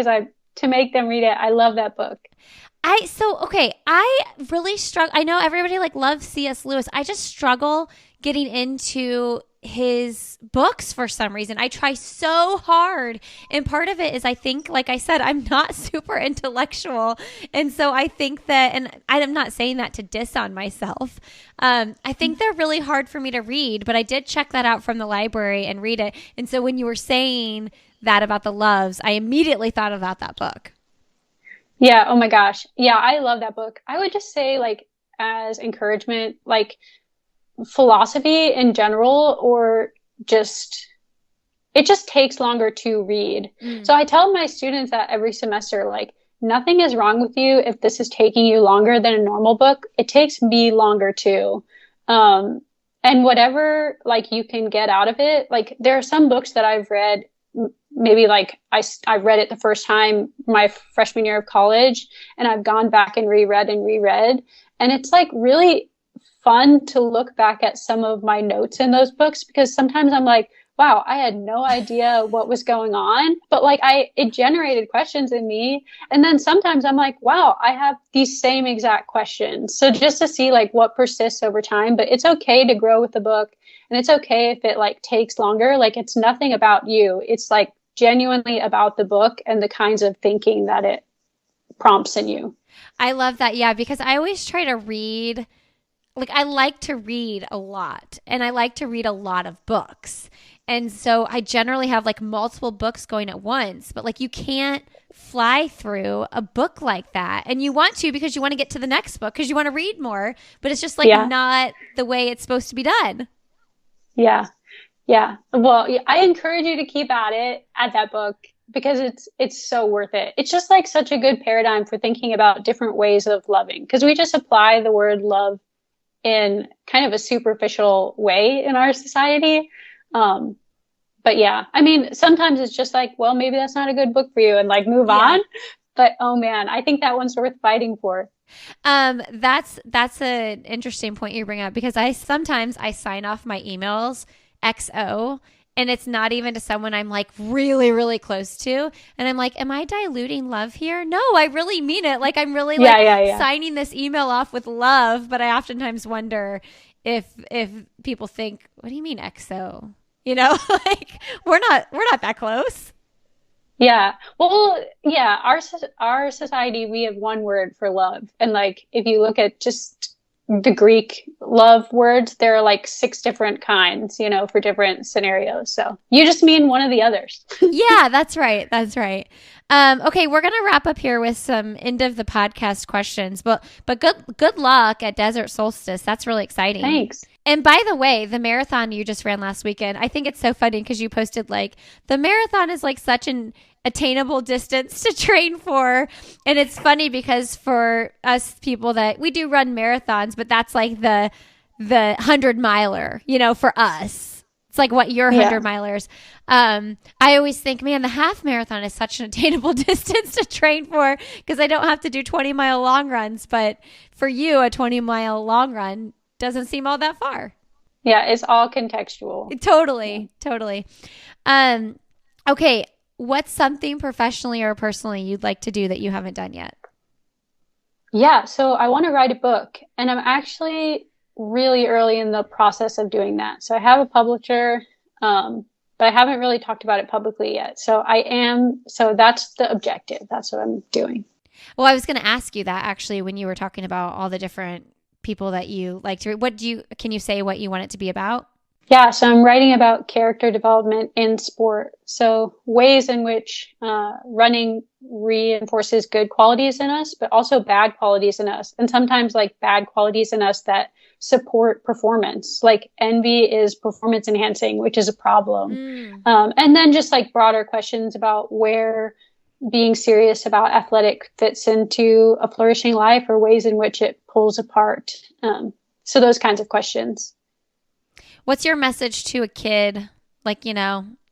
to make them read it. I love that book. I really struggle. I know everybody like loves C.S. Lewis. I just struggle getting into his books for some reason. I try so hard. And part of it is I think, like I said, I'm not super intellectual. And so I think that, and I'm not saying that to diss on myself. I think they're really hard for me to read, but I did check that out from the library and read it. And so when you were saying that about the loves, I immediately thought about that book. Yeah. Oh my gosh. Yeah. I love that book. I would just say like as encouragement, like philosophy in general, or just, it just takes longer to read. Mm. So I tell my students that every semester, like nothing is wrong with you if this is taking you longer than a normal book. It takes me longer too. And whatever like you can get out of it, like there are some books that I've read maybe like I read it the first time my freshman year of college, and I've gone back and reread and reread. And it's like really fun to look back at some of my notes in those books, because sometimes I'm like, wow, I had no idea what was going on, but like it generated questions in me. And then sometimes I'm like, wow, I have these same exact questions. So just to see like what persists over time, but it's okay to grow with the book. And it's okay if it like takes longer. Like it's nothing about you. It's like genuinely about the book and the kinds of thinking that it prompts in you. I love that. Yeah, because I always try to read, like, I like to read a lot and I like to read a lot of books. And so I generally have like multiple books going at once, but like you can't fly through a book like that. And you want to because you want to get to the next book because you want to read more, but it's just like not the way it's supposed to be done. Yeah. Yeah. Well, I encourage you to keep at that book, because it's so worth it. It's just like such a good paradigm for thinking about different ways of loving, because we just apply the word love in kind of a superficial way in our society. But yeah, I mean, sometimes it's just like, well, maybe that's not a good book for you, and like move on. But oh man, I think that one's worth fighting for. That's an interesting point you bring up, because I sometimes sign off my emails XO, and it's not even to someone I'm like really, really close to. And I'm like, am I diluting love here? No, I really mean it. Like I'm really signing this email off with love. But I oftentimes wonder if people think, what do you mean XO? You know, like we're not that close. Yeah. Well, yeah, our society, we have one word for love. And like if you look at just the Greek love words, there are like 6 different kinds, for different scenarios. So you just mean one of the others. Yeah, that's right. That's right. Okay, we're gonna wrap up here with some end of the podcast questions, but good luck at Desert Solstice. That's really exciting. Thanks. And by the way, the marathon you just ran last weekend, I think it's so funny because you posted like the marathon is like such an attainable distance to train for. And it's funny because for us people that we do run marathons, but that's like the 100-miler, for us. It's like what your 100-milers. I always think, man, the half marathon is such an attainable distance to train for because I don't have to do 20-mile long runs. But for you, a 20-mile long run doesn't seem all that far. Yeah, it's all contextual. Totally. Okay, what's something professionally or personally you'd like to do that you haven't done yet? Yeah, so I want to write a book, and I'm actually really early in the process of doing that. So I have a publisher, but I haven't really talked about it publicly yet. So that's the objective. That's what I'm doing. Well, I was going to ask you that actually when you were talking about all the different people that you like to read. Can you say what you want it to be about? Yeah, so I'm writing about character development in sport. So ways in which running reinforces good qualities in us, but also bad qualities in us. And sometimes like bad qualities in us that support performance. Like envy is performance enhancing, which is a problem. And then just like broader questions about where being serious about athletic fits into a flourishing life or ways in which it pulls apart. So those kinds of questions. What's your message to a kid, like,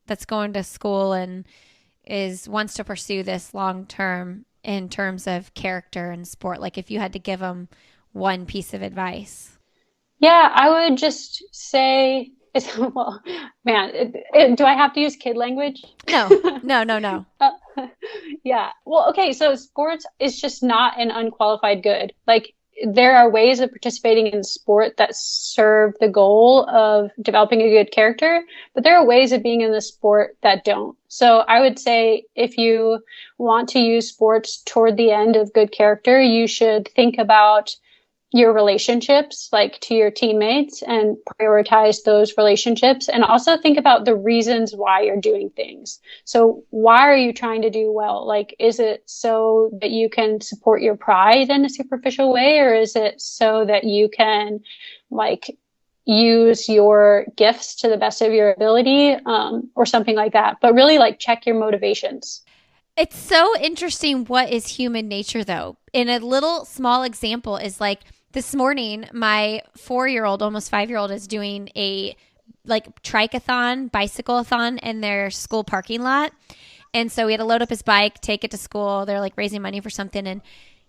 that's going to school and wants to pursue this long term in terms of character and sport? Like if you had to give them one piece of advice. Yeah, I would just say, well, man, do I have to use kid language? No. Yeah. Well, okay. So sports is just not an unqualified good. Like there are ways of participating in sport that serve the goal of developing a good character, but there are ways of being in the sport that don't. So I would say if you want to use sports toward the end of good character, you should think about your relationships, like to your teammates, and prioritize those relationships, and also think about the reasons why you're doing things. So why are you trying to do well? Like, is it so that you can support your pride in a superficial way, or is it so that you can like use your gifts to the best of your ability, or something like that? But really like check your motivations. It's so interesting what is human nature though. In a little small example is like this morning, my 4-year-old, almost 5-year-old is doing a like triathlon, bicycle-a-thon in their school parking lot. And so we had to load up his bike, take it to school. They're like raising money for something. And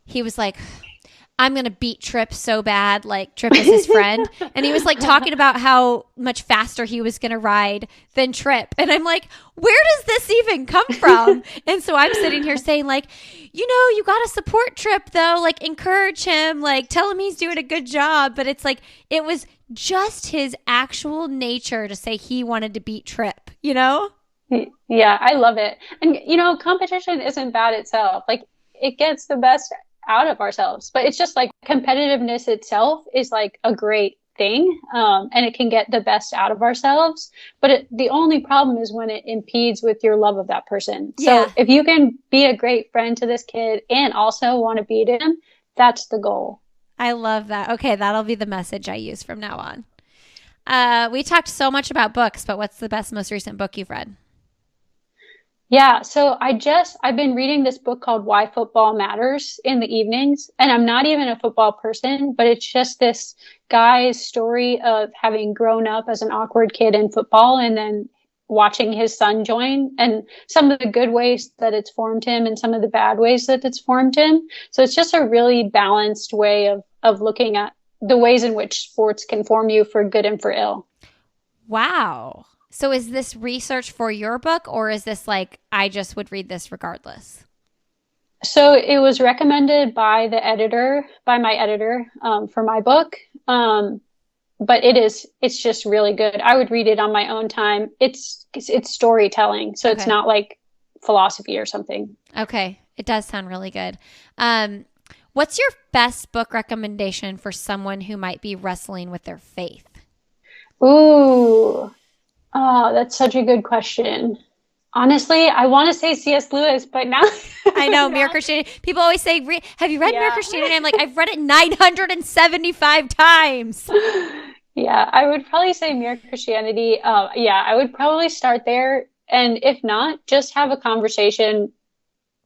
he was like, I'm going to beat Trip so bad. Like Trip is his friend. And he was like talking about how much faster he was going to ride than Trip. And I'm like, where does this even come from? And so I'm sitting here saying like, you got to support Trip though. Like encourage him, like tell him he's doing a good job. But it's like, it was just his actual nature to say he wanted to beat Trip, Yeah, I love it. And, competition isn't bad itself. Like it gets the best out of ourselves, but it's just like competitiveness itself is like a great thing, and it can get the best out of ourselves, but the only problem is when it impedes with your love of that person. So if you can be a great friend to this kid and also want to beat him, that's the goal. I love that. Okay, that'll be the message I use from now on. We talked so much about books, but what's the most recent book you've read? Yeah, so I've been reading this book called Why Football Matters in the evenings, and I'm not even a football person, but it's just this guy's story of having grown up as an awkward kid in football and then watching his son join, and some of the good ways that it's formed him and some of the bad ways that it's formed him. So it's just a really balanced way of looking at the ways in which sports can form you for good and for ill. Wow. So is this research for your book, or is this like, I just would read this regardless? So it was recommended by my editor, for my book. But it's just really good. I would read it on my own time. It's storytelling. So It's not like philosophy or something. Okay. It does sound really good. What's your best book recommendation for someone who might be wrestling with their faith? Ooh, oh, that's such a good question. Honestly, I want to say C.S. Lewis, but now I know Mere Christianity. People always say, "Have you read Mere Christianity?" I'm like, I've read it 975 times. Yeah, I would probably say Mere Christianity. Yeah, I would probably start there, and if not, just have a conversation.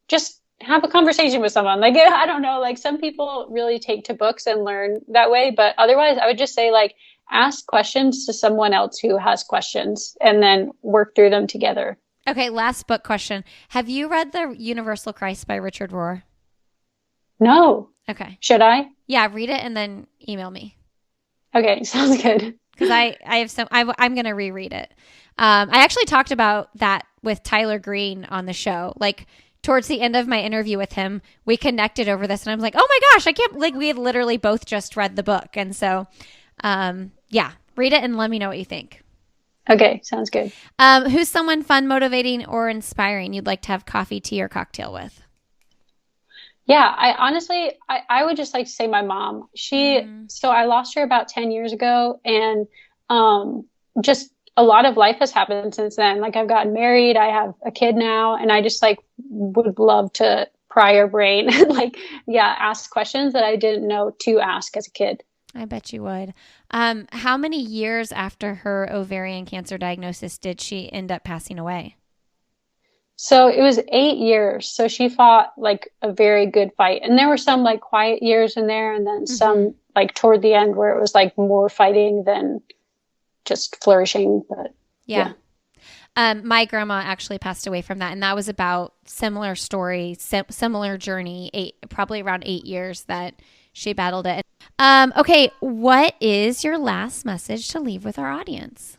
Just have a conversation with someone. Like, I don't know, like some people really take to books and learn that way, but otherwise, I would just say like ask questions to someone else who has questions, and then work through them together. Okay, last book question. Have you read The Universal Christ by Richard Rohr? No. Okay. Should I? Yeah, read it and then email me. Okay, sounds good. Because I have some, I'm going to reread it. I actually talked about that with Tyler Green on the show. Like towards the end of my interview with him, we connected over this and I was like, oh my gosh, I can't, like we had literally both just read the book. And so, yeah, read it and let me know what you think. Okay, sounds good. Who's someone fun, motivating, or inspiring you'd like to have coffee, tea, or cocktail with? Yeah, I honestly, I would just like to say my mom. So I lost her about 10 years ago, and just a lot of life has happened since then. Like I've gotten married, I have a kid now, and I just like would love to pry her brain and like, yeah, ask questions that I didn't know to ask as a kid. I bet you would. How many years after her ovarian cancer diagnosis did she end up passing away? So it was 8 years. So she fought like a very good fight. And there were some like quiet years in there, and then some like toward the end where it was like more fighting than just flourishing. But yeah. My grandma actually passed away from that. And that was about similar story, similar journey, probably around 8 years that she battled it. Okay, what is your last message to leave with our audience?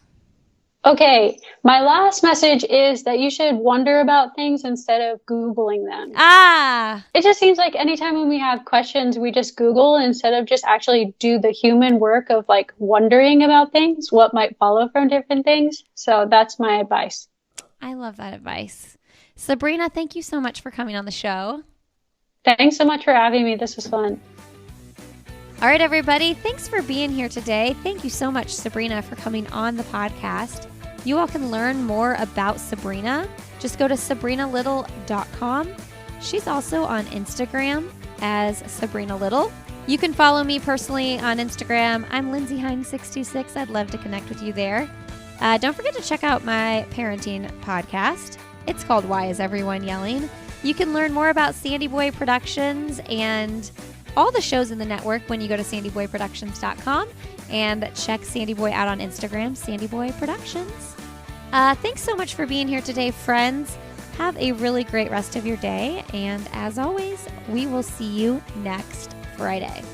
Okay, my last message is that you should wonder about things instead of Googling them. It just seems like anytime when we have questions, we just Google instead of just actually do the human work of like wondering about things, what might follow from different things. So that's my advice. I love that advice. Sabrina, thank you so much for coming on the show. Thanks so much for having me. This was fun. All right, everybody. Thanks for being here today. Thank you so much, Sabrina, for coming on the podcast. You all can learn more about Sabrina. Just go to sabrinalittle.com. She's also on Instagram as Sabrina Little. You can follow me personally on Instagram. I'm Lindsay Hine66. I'd love to connect with you there. Don't forget to check out my parenting podcast. It's called Why Is Everyone Yelling? You can learn more about Sandy Boy Productions and all the shows in the network when you go to sandyboyproductions.com and check Sandy Boy out on Instagram, Sandy Boy Productions. Thanks so much for being here today, friends. Have a really great rest of your day. And as always, we will see you next Friday.